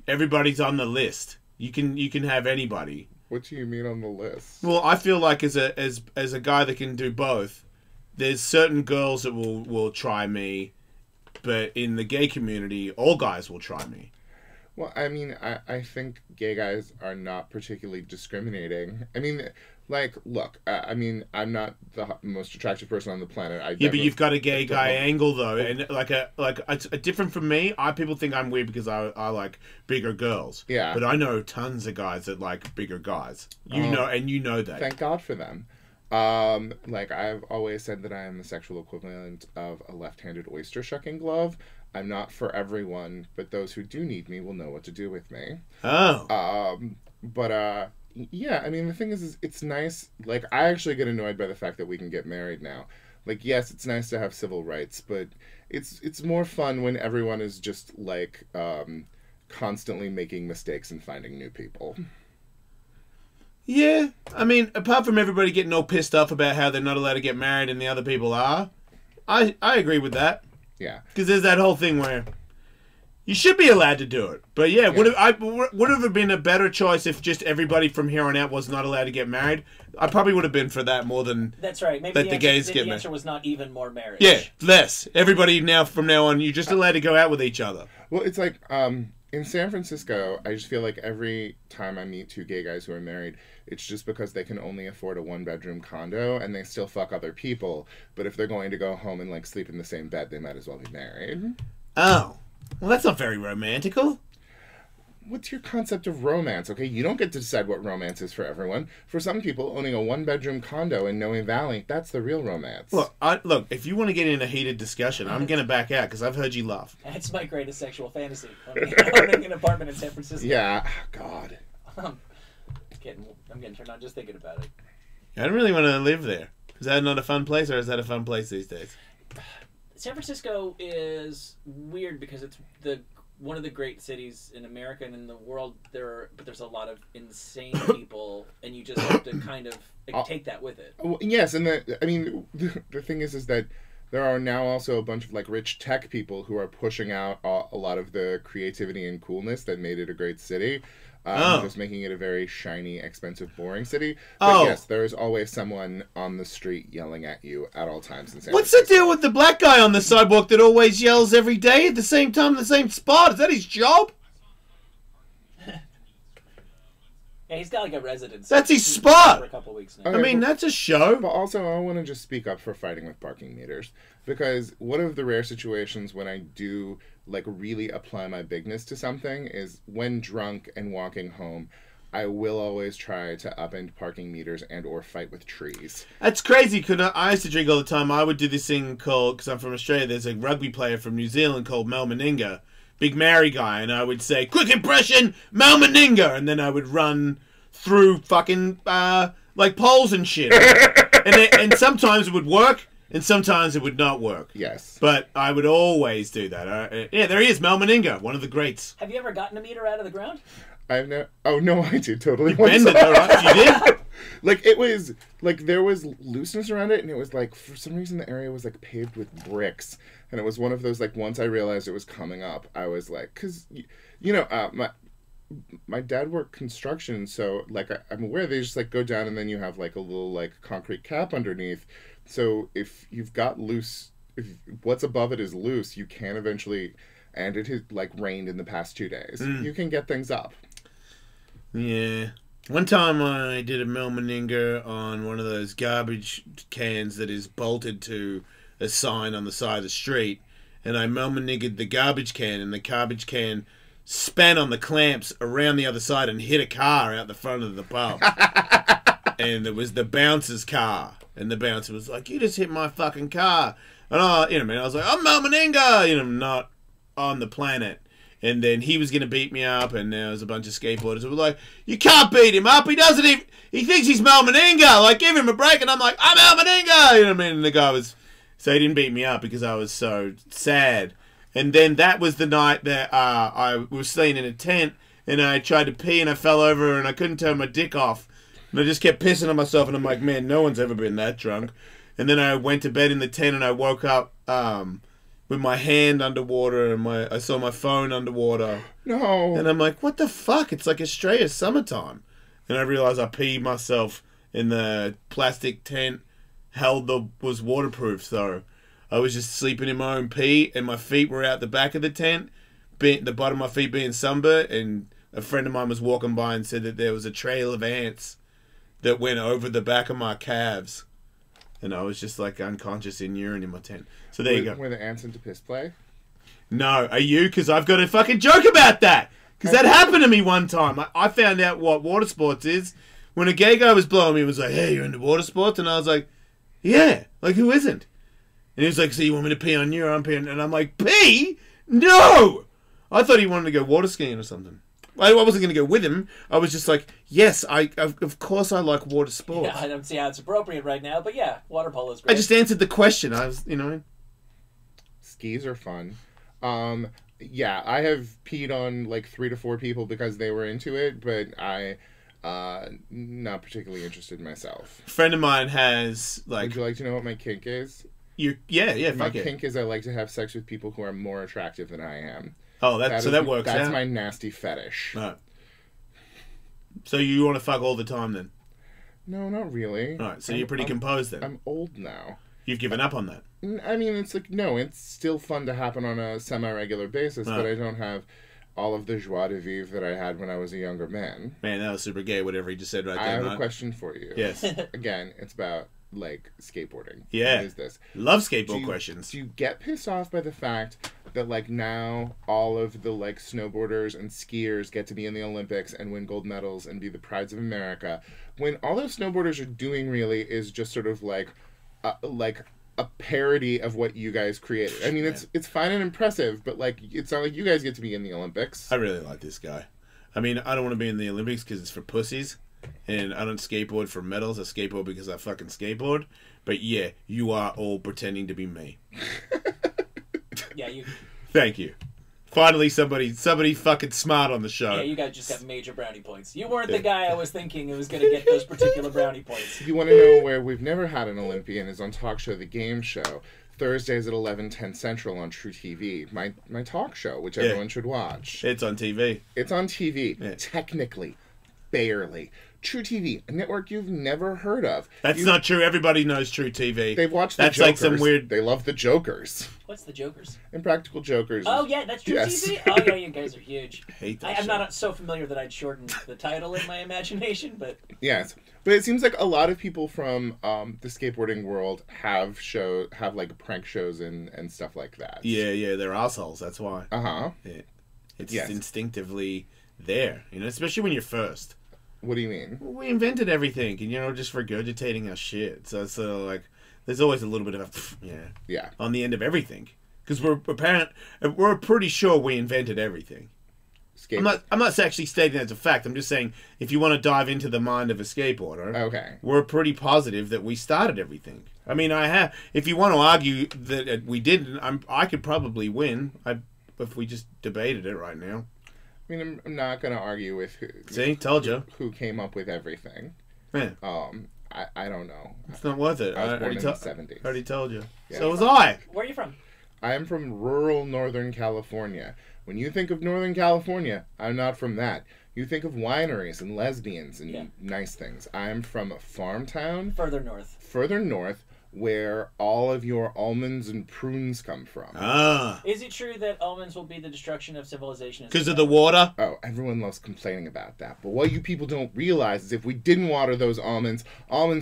everybody's on the list. You can have anybody. What do you mean on the list? Well, I feel like as a guy that can do both, there's certain girls that will try me, but in the gay community, all guys will try me. Well, I mean, I think gay guys are not particularly discriminating. I mean, like, look, I mean, I'm not the most attractive person on the planet. Yeah, but you've got a gay guy angle though, and like it's different from me. People think I'm weird because I like bigger girls. Yeah, but I know tons of guys that like bigger guys. You know that. Thank God for them. Like I've always said that I am the sexual equivalent of a left-handed oyster shucking glove. I'm not for everyone, but those who do need me will know what to do with me. Oh. Yeah, I mean, the thing is it's nice. Like, I actually get annoyed by the fact that we can get married now. Like, yes, it's nice to have civil rights, but it's more fun when everyone is just, like, constantly making mistakes and finding new people. Yeah, I mean, apart from everybody getting all pissed off about how they're not allowed to get married and the other people are, I agree with that. Yeah. Because there's that whole thing where you should be allowed to do it. But yeah, would have been a better choice if just everybody from here on out was not allowed to get married? I probably would have been for that more than that's right. Maybe let the gays get married. The answer was not even more marriage. Yeah, less. Everybody from now on, you're just allowed to go out with each other. Well, it's like in San Francisco, I just feel like every time I meet 2 gay guys who are married, it's just because they can only afford a 1-bedroom condo and they still fuck other people. But if they're going to go home and like sleep in the same bed, they might as well be married. Oh. Well, that's not very romantical. What's your concept of romance? Okay, you don't get to decide what romance is for everyone. For some people, owning a 1-bedroom condo in Noe Valley, that's the real romance. Look, if you want to get in a heated discussion, I'm going to back out because I've heard you laugh. That's my greatest sexual fantasy. Owning an apartment in San Francisco. Yeah, God. I'm getting turned on just thinking about it. I don't really want to live there. Is that not a fun place, or is that a fun place these days? San Francisco is weird because it's one of the great cities in America and in the world. But there's a lot of insane people, and you just have to kind of take that with it. Well, yes, and I mean, the thing is that there are now also a bunch of like rich tech people who are pushing out a lot of the creativity and coolness that made it a great city. Just making it a very shiny, expensive, boring city. But yes, there is always someone on the street yelling at you at all times in San What's the Francisco. deal with the black guy on the sidewalk that always yells every day at the same time in the same spot? Is that his job? Yeah, he's got like a residence. That's his He's spot. For a couple weeks now. I mean, that's a show. But also, I want to just speak up for fighting with parking meters. Because one of the rare situations when I do, like, really apply my bigness to something is when drunk and walking home, I will always try to upend parking meters and or fight with trees. That's crazy, because I used to drink all the time. I would do this thing called, because I'm from Australia, there's a rugby player from New Zealand called Mel Meninga. Big Maori guy, and I would say, quick impression, Mel Meninga, and then I would run through fucking, like, poles and shit. and sometimes it would work, and sometimes it would not work. Yes. But I would always do that. Yeah, there he is, Mel Meninga, one of the greats. Have you ever gotten a meter out of the ground? I've never... Oh, no, I did totally. You bended it, right? You did? Like, it was... Like, there was looseness around it, and it was, like, for some reason the area was, like, paved with bricks. And it was one of those, like, once I realized it was coming up, I was like... Because, you know, my dad worked construction, so, like, I'm aware they just, like, go down and then you have, like, a little, like, concrete cap underneath. So if you've got loose... If what's above it is loose, you can eventually... And it had, like, rained in the past 2 days. You can get things up. Yeah. One time I did a Mel Meninga on one of those garbage cans that is bolted to a sign on the side of the street. And I Mel Meninga'd the garbage can, and the garbage can span on the clamps around the other side and hit a car out the front of the pub. And it was the bouncer's car. And the bouncer was like, you just hit my fucking car. And I was like, I'm Mel Meninga! You know, I'm not on the planet. And then he was going to beat me up, and there was a bunch of skateboarders who were like, you can't beat him up, he doesn't even, he thinks he's Mel Meninga, like, give him a break. And I'm like, I'm Mel Meninga! You know what I mean? And the guy was, so he didn't beat me up because I was so sad. And then that was the night that I was staying in a tent, and I tried to pee, and I fell over, and I couldn't turn my dick off. And I just kept pissing on myself, and I'm like, man, no one's ever been that drunk. And then I went to bed in the tent, and I woke up, with my hand underwater, and I saw my phone underwater. No. And I'm like, what the fuck? It's like Australia summertime. And I realized I peed myself in the plastic tent was waterproof, so I was just sleeping in my own pee, and my feet were out the back of the tent, the bottom of my feet being sunburnt, and a friend of mine was walking by and said that there was a trail of ants that went over the back of my calves. And I was just like unconscious in urine in my tent. So there you go. Were the ants into piss play? No, are you? Because I've got a fucking joke about that. Because that happened to me one time. I found out what water sports is when a gay guy was blowing me. He was like, hey, you're into water sports? And I was like, yeah. Like, who isn't? And he was like, so you want me to pee on you? Or I'm peeing? And I'm like, pee? No! I thought he wanted to go water skiing or something. I wasn't going to go with him. I was just like, yes, of course I like water sports. Yeah, I don't see how it's appropriate right now, but yeah, water polo is great. I just answered the question. I was, you know. Skis are fun. Yeah, I have peed on like 3 to 4 people because they were into it, but I not particularly interested myself. A friend of mine has like. Would you like to know what my kink is? Yeah. My kink is I like to have sex with people who are more attractive than I am. Oh, that works. That's my nasty fetish. Right. So you want to fuck all the time then? No, not really. All right, so you're pretty composed then. I'm old now. You've given up on that. I mean, it's like, no, it's still fun to happen on a semi-regular basis, but I don't have all of the joie de vivre that I had when I was a younger man. Man, that was super gay, whatever he just said right there. I have a question for you. Yes. Again, it's about, like, skateboarding. Yeah. What is this? Love skateboard questions. Do you get pissed off by the fact that, like, now all of the, like, snowboarders and skiers get to be in the Olympics and win gold medals and be the prides of America, when all those snowboarders are doing really is just sort of, like a parody of what you guys created? I mean, it's fine and impressive, but, like, it's not like you guys get to be in the Olympics. I really like this guy. I mean, I don't want to be in the Olympics because it's for pussies, and I don't skateboard for medals. I skateboard because I fucking skateboard. But yeah, you are all pretending to be me. Yeah, you. Thank you. Finally, somebody fucking smart on the show. Yeah, you guys just got major brownie points. You weren't the guy I was thinking who was going to get those particular brownie points. You want to know where we've never had an Olympian is on Talk Show, the game show. Thursdays at 11:10 Central on True TV. My talk show, which everyone should watch. It's on TV. It's on TV. Yeah. Technically. Barely. True TV, a network you've never heard of. That's not true. Everybody knows True TV. They've watched the That's Jokers. like some weird... They love the Jokers. What's the Jokers? Impractical Jokers. Oh, yeah, that's True Yes. TV? Oh, yeah, you guys are huge. I hate that I'm show. not so familiar that I'd shortened the title in my imagination, but... Yes. But it seems like a lot of people from the skateboarding world have like prank shows and stuff like that. Yeah, they're assholes. That's why. Uh-huh. Yeah. It's just instinctively there, especially when you're first. What do you mean? Well, we invented everything, and just regurgitating our shit. So it's like, there's always a little bit of yeah on the end of everything, because we're pretty sure we invented everything. I'm not actually stating that as a fact. I'm just saying if you want to dive into the mind of a skateboarder, okay, we're pretty positive that we started everything. I mean, if you want to argue that we didn't, I could probably win. If we just debated it right now. I mean, I'm not going to argue with who. See, told you. Who came up with everything. Yeah. I don't know. It's not worth it. I was born in the 70s. I already told you. Yeah. So was I. Where are you from? I am from rural Northern California. When you think of Northern California, I'm not from that. You think of wineries and lesbians and nice things. I'm from a farm town. Further north. Further north, where all of your almonds and prunes come from. Ah. Is it true that almonds will be the destruction of civilization? Because of the water? Oh, everyone loves complaining about that. But what you people don't realize is if we didn't water those almonds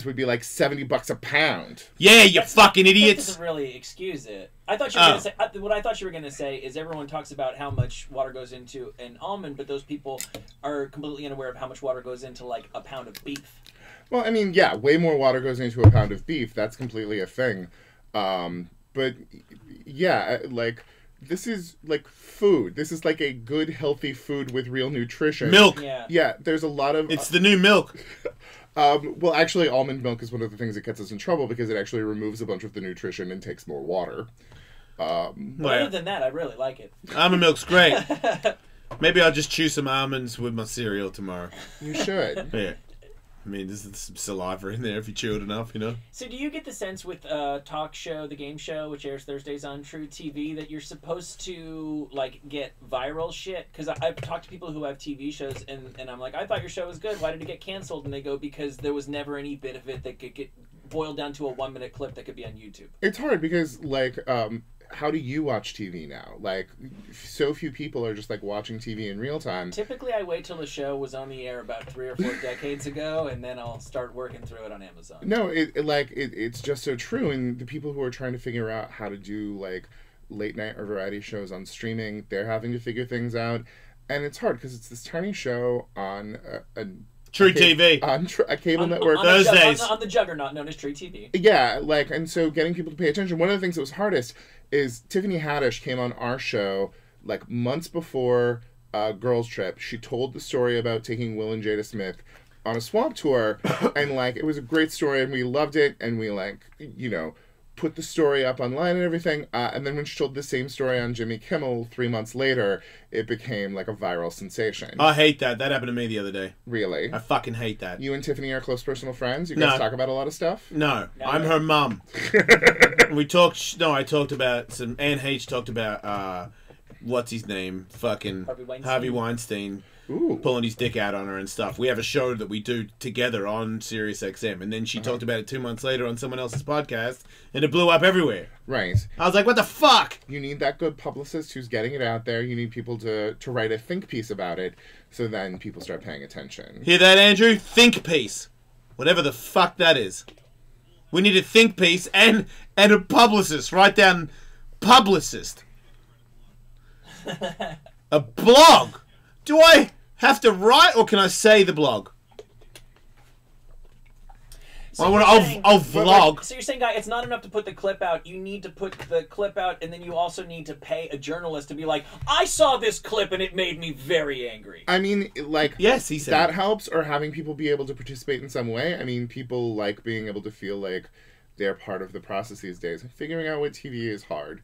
would be like $70 a pound. Yeah, you fucking idiots. That doesn't really excuse it. I thought you were going to say, what I thought you were going to say is everyone talks about how much water goes into an almond, but those people are completely unaware of how much water goes into like a pound of beef. Well, I mean, yeah, way more water goes into a pound of beef. That's completely a thing. But, yeah, like, this is, like, food. This is, like, a good, healthy food with real nutrition. Milk. Yeah, there's a lot of... It's the new milk. Well, actually, almond milk is one of the things that gets us in trouble because it actually removes a bunch of the nutrition and takes more water. Other than that, I really like it. Almond milk's great. Maybe I'll just chew some almonds with my cereal tomorrow. You should. Yeah. I mean, there's some saliva in there if you chew it enough, So do you get the sense with talk show, the game show, which airs Thursdays on True TV, that you're supposed to, like, get viral shit? Because I've talked to people who have TV shows, and I'm like, I thought your show was good. Why did it get canceled? And they go, because there was never any bit of it that could get boiled down to a 1-minute clip that could be on YouTube. It's hard because, like, how do you watch TV now? Like, so few people are just, like, watching TV in real time. Typically, I wait till the show was on the air about 3 or 4 decades ago, and then I'll start working through it on Amazon. No, it's just so true. And the people who are trying to figure out how to do, like, late night or variety shows on streaming, they're having to figure things out. And it's hard because it's this tiny show on True TV. On a cable network. Thursdays. On the juggernaut known as True TV. Yeah, like, and so getting people to pay attention. One of the things that was hardest is Tiffany Haddish came on our show, like, months before Girls Trip. She told the story about taking Will and Jada Smith on a swamp tour, and, like, it was a great story, and we loved it, and we, like, put the story up online and everything, and then when she told the same story on Jimmy Kimmel 3 months later, it became, like, a viral sensation. I hate that. That happened to me the other day. Really? I fucking hate that. You and Tiffany are close personal friends? You guys talk about a lot of stuff? No. I'm her mum. I talked about some... Anne H. talked about, what's his name? Fucking... Harvey Weinstein. Ooh. Pulling his dick out on her and stuff. We have a show that we do together on Sirius XM, and then she talked about it 2 months later on someone else's podcast, and it blew up everywhere. Right. I was like, what the fuck? You need that good publicist who's getting it out there. You need people to write a think piece about it, so then people start paying attention. Hear that, Andrew? Think piece. Whatever the fuck that is. We need a think piece and a publicist. Write down publicist. A blog. Do I have to write, or can I say the blog? So I'll vlog. So you're saying, Guy, it's not enough to put the clip out. You need to put the clip out, and then you also need to pay a journalist to be like, I saw this clip, and it made me very angry. I mean, like, yes, he said that helps, or having people be able to participate in some way. I mean, people like being able to feel like they're part of the process these days. Figuring out what TV is hard.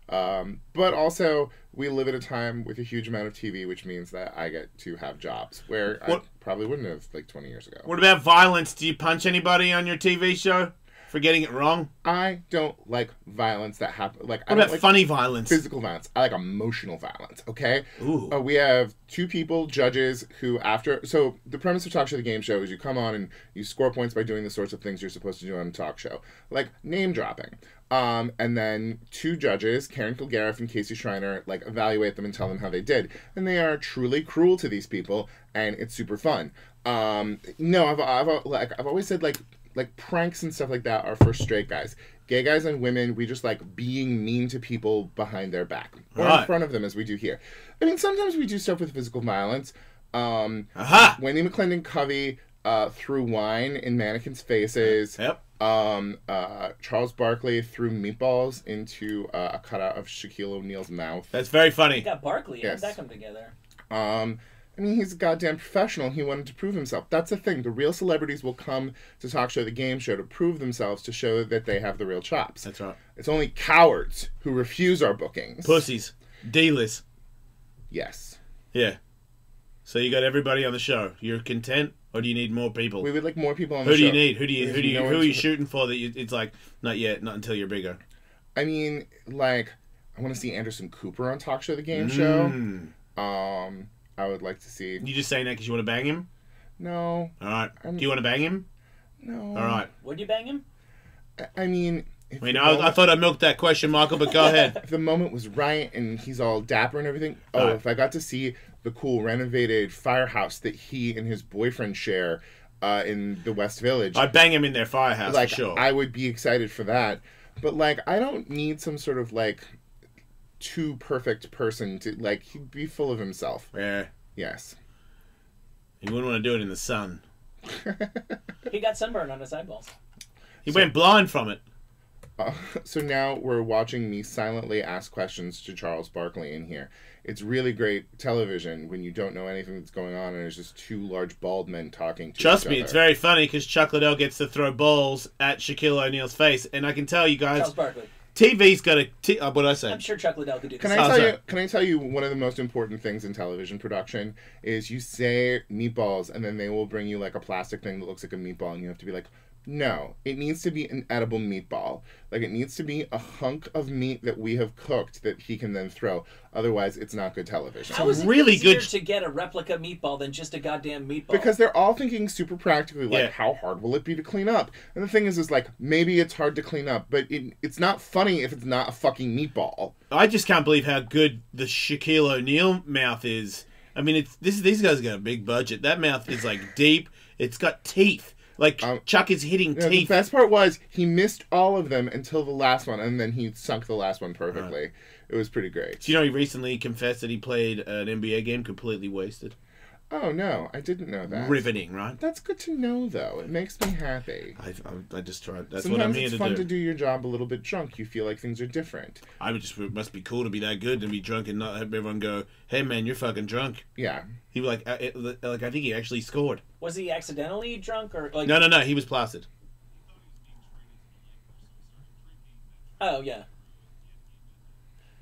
But also, we live at a time with a huge amount of TV, which means that I get to have jobs where I probably wouldn't have, like, 20 years ago. What about violence? Do you punch anybody on your TV show? for getting it wrong? I don't like violence that happens. Like, What I don't about like funny violence? Physical violence. I like emotional violence. Okay. Ooh. We have 2 people, judges, who after. So the premise of Talk Show the Game Show is you come on and you score points by doing the sorts of things you're supposed to do on a talk show, like name dropping. And then 2 judges, Karen Kilgariff and Casey Schreiner, like evaluate them and tell them how they did. And they are truly cruel to these people, and it's super fun. No, I've always said like pranks and stuff like that are for straight guys. Gay guys and women, we just like being mean to people behind their back or in front of them, as we do here. I mean, sometimes we do stuff with physical violence. Wendy McClendon Covey threw wine in mannequins' faces. Yep. Charles Barkley threw meatballs into a cutout of Shaquille O'Neal's mouth. That's very funny. You got Barkley. Yes. How did that come together? I mean, he's a goddamn professional. He wanted to prove himself. That's the thing. The real celebrities will come to Talk Show the Game Show to prove themselves, to show that they have the real chops. That's right. It's only cowards who refuse our bookings. Pussies. Dealers. Yes. Yeah. So you got everybody on the show. You're content, or do you need more people? We would like more people on the Who show. do you need? Who are you to- shooting for? That it's like not yet, not until you're bigger. I mean, like, I want to see Anderson Cooper on Talk Show the Game Show. I would like to see. You just saying that because you want to bang him? No. All right. Do you want to bang him? No. All right. Would you bang him? I mean. I mean, I thought I milked that question, Michael, but go ahead. If the moment was right and he's all dapper and everything. Oh, Right. if I got to see the cool renovated firehouse that he and his boyfriend share in the West Village. I'd bang him in their firehouse like, for sure. I would be excited for that. But, like, I don't need some sort of, like, too perfect person to, like, he'd be full of himself. Yeah. Yes. You wouldn't want to do it in the sun. He got sunburn on his eyeballs. He went blind from it. So now we're watching me silently ask questions to Charles Barkley in here. It's really great television when you don't know anything that's going on and there's just 2 large bald men talking to Trust each me, other. it's very funny because Chuck Liddell gets to throw balls at Shaquille O'Neal's face, and I can tell you guys, Charles Barkley. TV's got a. What did I say? I'm sure Chuck Liddell could do Can this. I tell you one of the most important things in television production is you say meatballs and then they will bring you like a plastic thing that looks like a meatball and you have to be like, no, it needs to be an edible meatball. Like, it needs to be a hunk of meat that we have cooked that he can then throw. Otherwise, it's not good television. How is it easier to get a replica meatball than just a goddamn meatball? Because they're all thinking super practically, like, Yeah. how hard will it be to clean up? And the thing is like, maybe it's hard to clean up, but it's not funny if it's not a fucking meatball. I just can't believe how good the Shaquille O'Neal mouth is. I mean, these guys got a big budget. That mouth is like deep. It's got teeth. Like Chuck is hitting The teeth. best part was he missed all of them until the last one, and then he sunk the last one perfectly. Right. It was pretty great. Do you know he recently confessed that he played an NBA game completely wasted? Oh no, I didn't know that. Riveting, right? That's good to know, though. It makes me happy. I just tried. That's Sometimes what I'm here it's to fun do. to do your job a little bit drunk. You feel like things are different. It must be cool to be that good, to be drunk and not have everyone go, "Hey man, you're fucking drunk." Yeah. He was like I think he actually scored. Was he accidentally drunk or like? No. He was placid. Oh yeah.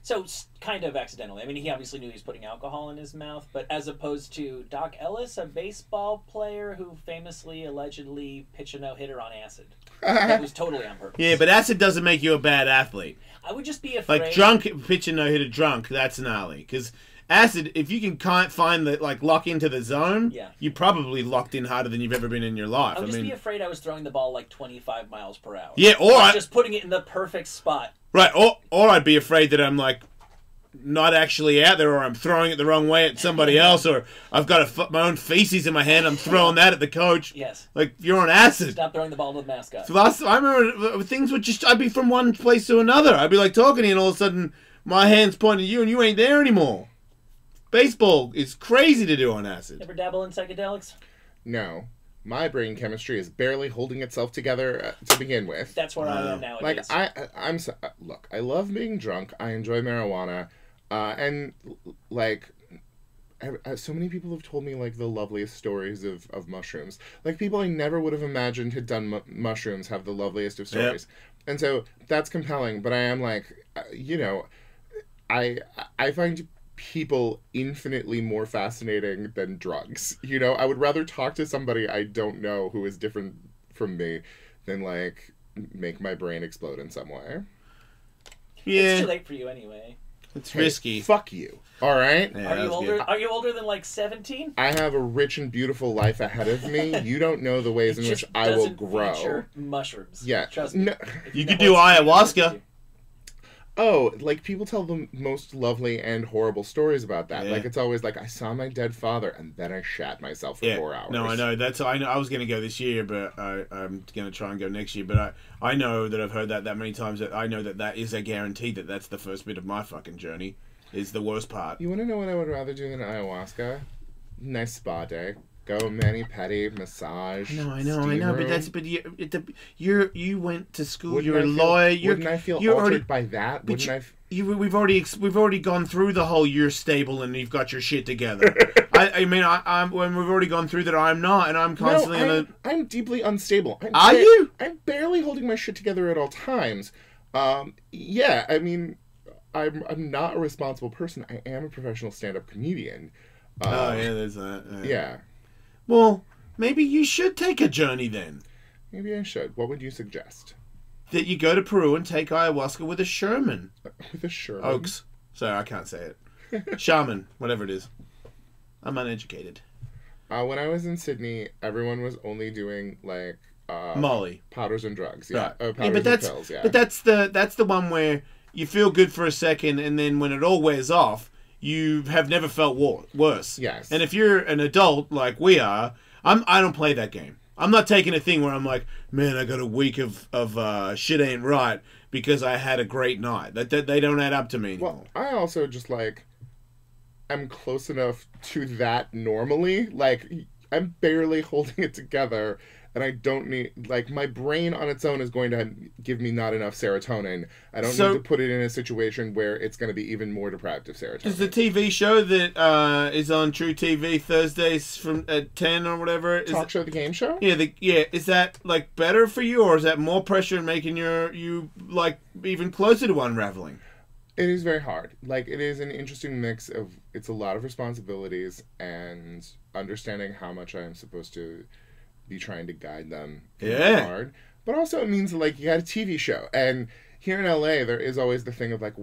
So kind of accidentally. I mean, he obviously knew he was putting alcohol in his mouth, but as opposed to Doc Ellis, a baseball player who famously, allegedly pitched a no-hitter on acid. That was totally on purpose. Yeah, but acid doesn't make you a bad athlete. I would just be afraid. Like drunk pitching no hitter drunk, that's gnarly. Because acid, if you can find the lock into the zone, Yeah. you're probably locked in harder than you've ever been in your life. I would just be afraid I was throwing the ball like 25 miles per hour. Yeah, or Like, just putting it in the perfect spot. right, or I'd be afraid that I'm like not actually out there, or I'm throwing it the wrong way at somebody else, or I've got my own feces in my hand, I'm throwing that at the coach. Yes. Like you're on acid. Stop throwing the ball to the mascot. So I remember things would just, I'd be from one place to another. I'd be like talking to you and all of a sudden my hand's pointing at you and you ain't there anymore. Baseball is crazy to do on acid. Ever dabble in psychedelics? No. My brain chemistry is barely holding itself together to begin with. That's where I am nowadays. Look, I love being drunk. I enjoy marijuana. And, like, so many people have told me, like, the loveliest stories of mushrooms. Like, people I never would have imagined had done mushrooms have the loveliest of stories. Yep. And so that's compelling, but I am, like, I find people infinitely more fascinating than drugs. I would rather talk to somebody I don't know who is different from me than, like, make my brain explode in some way. Yeah. It's too late for you anyway. It's Hey, risky. Fuck you. All right. Yeah, Are you older? Are you older than like 17? I have a rich and beautiful life ahead of me. You don't know the ways in which I will grow. Mushrooms. Yeah. Trust me. No. You could do ayahuasca. Oh, like people tell the most lovely and horrible stories about that. Yeah. Like it's always like I saw my dead father and then I shat myself for 4 hours. No, I know. I know. I was going to go this year, but I'm going to try and go next year. But I know that I've heard that many times. That I know that is a guarantee that that's the first bit of my fucking journey. Is the worst part. You want to know what I would rather do than ayahuasca? Nice spa day. Go mani-pedi, massage. No, I know, steam but room. you went to school. Wouldn't You're I a feel- lawyer. wouldn't I feel you're altered already, by that? but Wouldn't I? We've already gone through the whole you're stable and you've got your shit together. I'm when we've already gone through that. I'm not, and I'm constantly no, I'm deeply unstable. Are you? I'm barely holding my shit together at all times. Yeah, I mean, I'm not a responsible person. I am a professional stand-up comedian. Oh yeah, there's that. Yeah. Well, maybe you should take a journey then. Maybe I should. What would you suggest? That you go to Peru and take ayahuasca with a Sherman. With a Sherman? Oaks. Sorry, I can't say it. Shaman, whatever it is. I'm uneducated. When I was in Sydney, everyone was only doing like Molly, powders and drugs. Yeah, Right. powders but that's and pills. Yeah, but that's the one where you feel good for a second, and then when it all wears off, you have never felt worse. Yes. And if you're an adult like we are, I don't play that game. I'm not taking a thing where I'm like, man, I got a week of shit ain't right because I had a great night. That they don't add up to me anymore. Well, I also just like I'm close enough to that normally. Like I'm barely holding it together, and I don't need like my brain on its own is going to give me not enough serotonin. I don't need to put it in a situation where it's going to be even more deprived of serotonin. Is the TV show that is on True TV Thursdays from at 10 or whatever? Talk show, the game show? Yeah, is that like better for you, or is that more pressure making you like even closer to unraveling? It is very hard. Like it is an interesting mix of it's a lot of responsibilities and understanding how much I am supposed to be trying to guide them. Yeah. Hard. But also it means like you got a TV show, and here in LA there is always the thing of like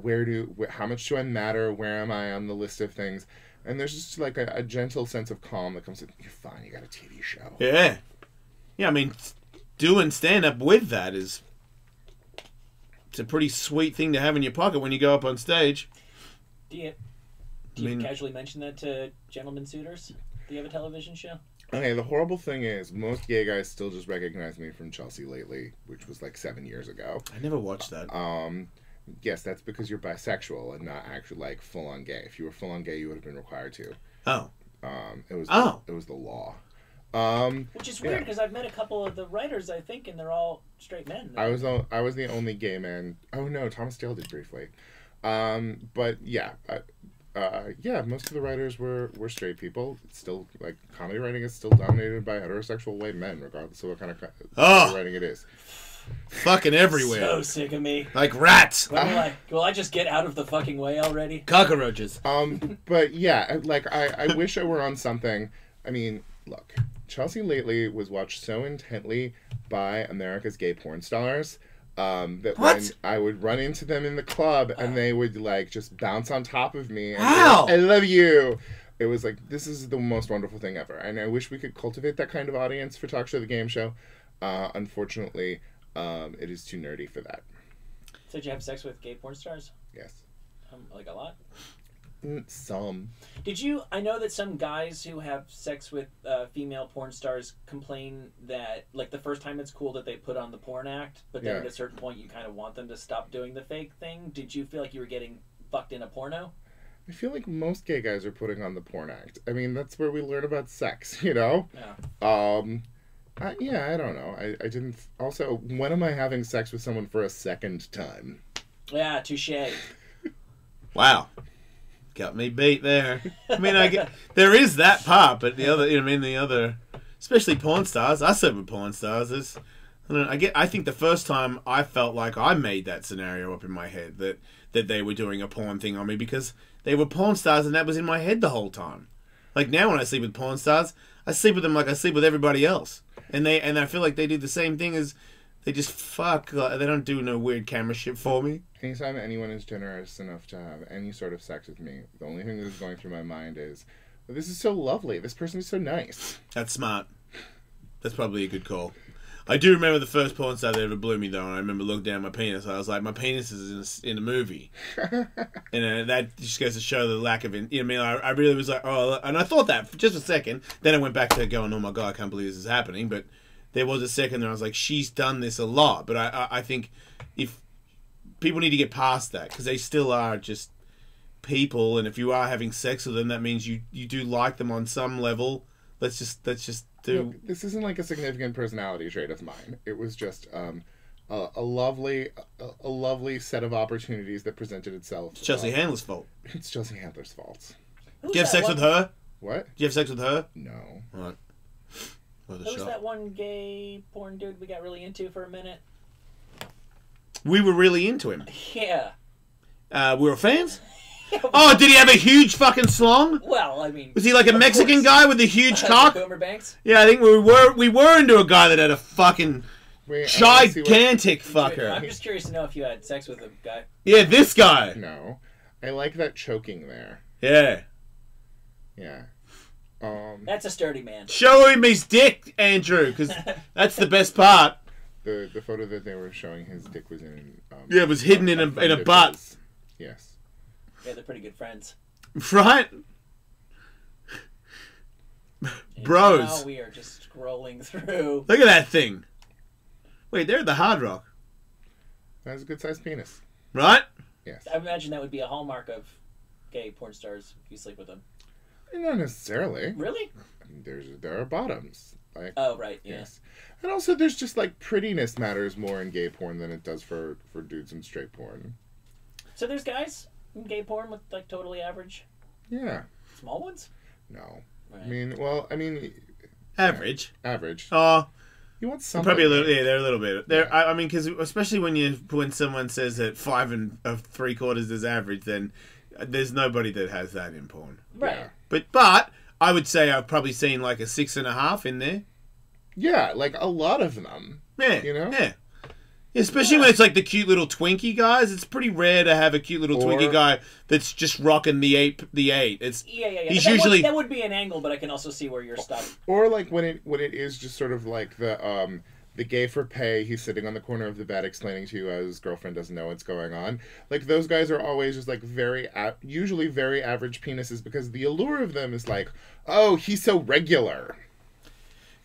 how much do I matter? Where am I on the list of things? And there's just like a gentle sense of calm that comes with you're fine. You got a TV show. Yeah. I mean, doing stand up with that it's a pretty sweet thing to have in your pocket when you go up on stage. Do you casually mention that to gentlemen suitors? Do you have a television show? Okay, the horrible thing is most gay guys still just recognize me from Chelsea Lately, which was like 7 years ago. I never watched that. Yes, that's because you're bisexual and not actually like full on gay. If you were full on gay, you would have been required to. Oh. It was the law. Which is weird because I've met a couple of the writers, I think, and they're all straight men. I was the only gay man. Oh no, Thomas Dale did briefly. But yeah, most of the writers were straight people. It's still like comedy writing is still dominated by heterosexual white men, regardless of what kind of writing it is. Fucking everywhere. So sick of me. Like rats. Will I just get out of the fucking way already? Cockroaches. But yeah, like I wish I were on something. I mean, look, Chelsea Lately was watched so intently by America's gay porn stars that when I would run into them in the club and they would like just bounce on top of me and be like, I love you. It was like, this is the most wonderful thing ever. And I wish we could cultivate that kind of audience for Talk Show the Game Show. Unfortunately, it is too nerdy for that. So did you have sex with gay porn stars? Yes. Like a lot? Some. Did you? I know that some guys who have sex with female porn stars complain that, like, the first time it's cool that they put on the porn act, but then at a certain point you kind of want them to stop doing the fake thing. Did you feel like you were getting fucked in a porno? I feel like most gay guys are putting on the porn act. I mean, that's where we learn about sex, you know? Yeah. I don't know. I didn't... Also, when am I having sex with someone for a second time? Yeah, touche. Wow. Got me beat there. I mean, there is that part, but the other, the other, especially porn stars. I slept with porn stars. I think the first time I felt like I made that scenario up in my head that they were doing a porn thing on me because they were porn stars and that was in my head the whole time. Like now when I sleep with porn stars, I sleep with them like I sleep with everybody else. And I feel like they do the same thing as They just fuck. Like, they don't do no weird camera shit for me. Anytime anyone is generous enough to have any sort of sex with me, the only thing that is going through my mind is, this is so lovely. This person is so nice. That's smart. That's probably a good call. I do remember the first porn star that ever blew me, though, and I remember looking down at my penis. I was like, my penis is in a movie. And that just goes to show the lack of... I mean, I really was like, oh... And I thought that for just a second. Then I went back to going, oh my God, I can't believe this is happening. But there was a second there I was like, she's done this a lot. But I think if... People need to get past that, because they still are just people, and if you are having sex with them, that means you do like them on some level. Let's just do... Look, this isn't like a significant personality trait of mine. It was just a lovely set of opportunities that presented itself. It's Chelsea Handler's fault. It's Chelsea Handler's fault. Do you have sex with her? What? Do you have sex with her? No. Right. Who was that one gay porn dude we got really into for a minute? We were really into him. Yeah. We were fans? Oh, did he have a huge fucking slong? Well, I mean... Was he like a Mexican guy with a huge cock? Boomer Banks? Yeah, I think we were into a guy that had a fucking gigantic fucker. I'm just curious to know if you had sex with a guy. Yeah, this guy. No. I like that choking there. Yeah. Yeah. That's a sturdy man. Show him his dick, Andrew, because that's the best part. The photo that they were showing his dick was in... yeah, it was hidden in a butt. Yes. Yeah, they're pretty good friends. Right? Bros. Now we are just scrolling through. Look at that thing. Wait, they're at the Hard Rock. That's a good-sized penis. Right? Yes. I imagine that would be a hallmark of gay porn stars if you sleep with them. Not necessarily. Really? I mean, there are bottoms. Like, oh, right, yeah. Yes. And also, there's just, like, prettiness matters more in gay porn than it does for dudes in straight porn. So there's guys in gay porn with, like, totally average? Yeah. Small ones? No. Right. I mean... Average. Average. Oh. You want something. Probably a little, yeah, they're a little bit. They're, yeah. I mean, because especially when someone says that 5 3/4 is average, then there's nobody that has that in porn. Right. Yeah. But I would say I've probably seen like a 6.5 in there. Yeah, like a lot of them. Yeah. You know? Yeah. Especially when it's like the cute little Twinkie guys. It's pretty rare to have a cute little Twinkie guy that's just rocking the 8. It's yeah. He's usually that would be an angle, but I can also see where you're stuck. Or like when it is just sort of like the gay for pay. He's sitting on the corner of the bed explaining to you how his girlfriend doesn't know what's going on. Like those guys are always just like usually very average penises, because the allure of them is like, oh, he's so regular.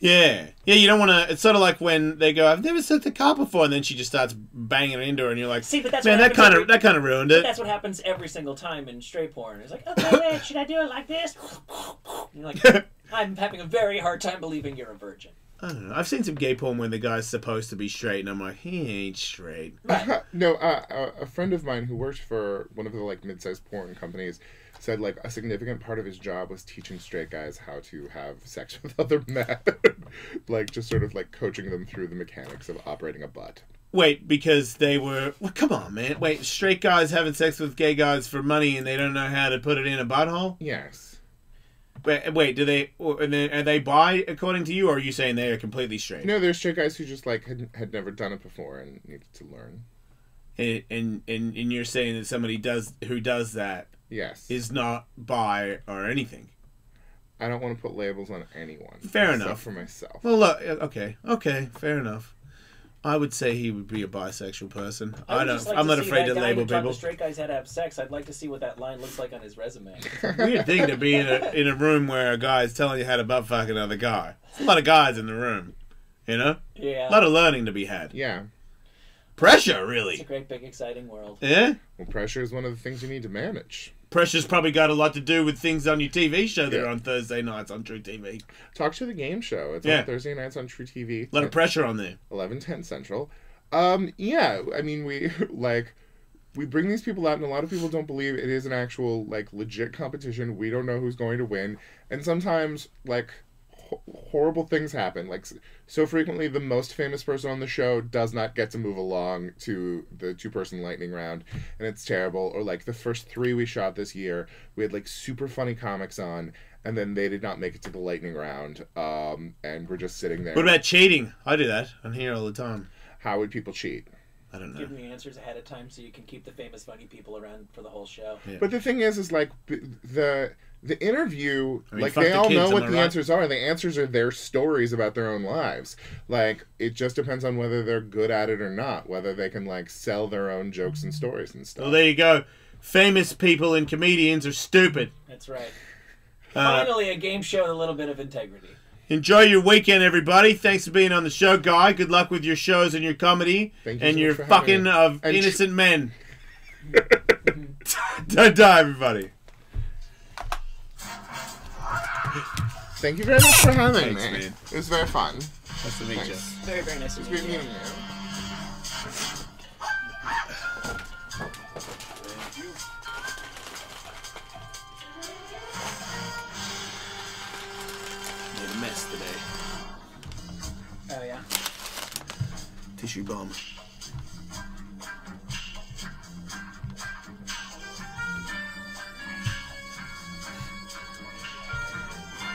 Yeah, you don't want to... It's sort of like when they go, I've never sucked a cock before, and then she just starts banging into her, and you're like, see, but that's man, that kind of ruined it. That's what happens every single time in straight porn. It's like, okay, wait, should I do it like this? And you're like, I'm having a very hard time believing you're a virgin. I don't know. I've seen some gay porn where the guy's supposed to be straight, and I'm like, he ain't straight. Right. No, a friend of mine who worked for one of the like mid-sized porn companies said like a significant part of his job was teaching straight guys how to have sex with other men. Like just sort of like coaching them through the mechanics of operating a butt. Wait, because they were... Well, come on, man. Wait, straight guys having sex with gay guys for money and they don't know how to put it in a butthole? Yes. Wait, do they... Are they bi, according to you, or are you saying they are completely straight? No, there's straight guys who just like had never done it before and needed to learn. And you're saying that somebody who does that... Yes. Is not bi or anything. I don't want to put labels on anyone. Fair enough. Except for myself. Well, look, okay, fair enough. I would say he would be a bisexual person. I'm not afraid to label people. Straight guys had to have sex. I'd like to see what that line looks like on his resume. It's a weird thing to be in a room where a guy is telling you how to butt fuck another guy. There's a lot of guys in the room, you know. Yeah. A lot of learning to be had. Yeah. Pressure, really. It's a great, big, exciting world. Yeah. Well, pressure is one of the things you need to manage. Pressure's probably got a lot to do with things on your TV show that are on Thursday nights on True TV. Talk to the game show. It's on Thursday nights on True TV. A lot of pressure on there. 11:10 Central. Yeah, I mean, we bring these people out, and a lot of people don't believe it is an actual, like, legit competition. We don't know who's going to win. And sometimes, like, horrible things happen. Like, so frequently the most famous person on the show does not get to move along to the 2-person lightning round, and it's terrible. Or like the first 3 we shot this year, we had like super funny comics on, and then they did not make it to the lightning round, and we're just sitting there. What about cheating? I do that on here all the time. how would people cheat? I don't know. Give them the answers ahead of time so you can keep the famous funny people around for the whole show. Yeah. But the thing is like the interview, I mean, like fuck they the all kids, know am what I the right? answers are. The answers are their stories about their own lives. Like it just depends on whether they're good at it or not, whether they can like sell their own jokes and stories and stuff. Well, there you go. Famous people and comedians are stupid. That's right. Finally, a game show with a little bit of integrity. Enjoy your weekend, everybody. Thanks for being on the show, Guy. Good luck with your shows and your comedy Thank you and so your much for having fucking me. of And innocent men. Ta-ta, everybody. Thank you very much for having Thanks, me. man. It was very fun. Nice to meet you. Very, very nice to It's meet great you. meeting you. Made a mess today. Oh, yeah? Tissue bomb.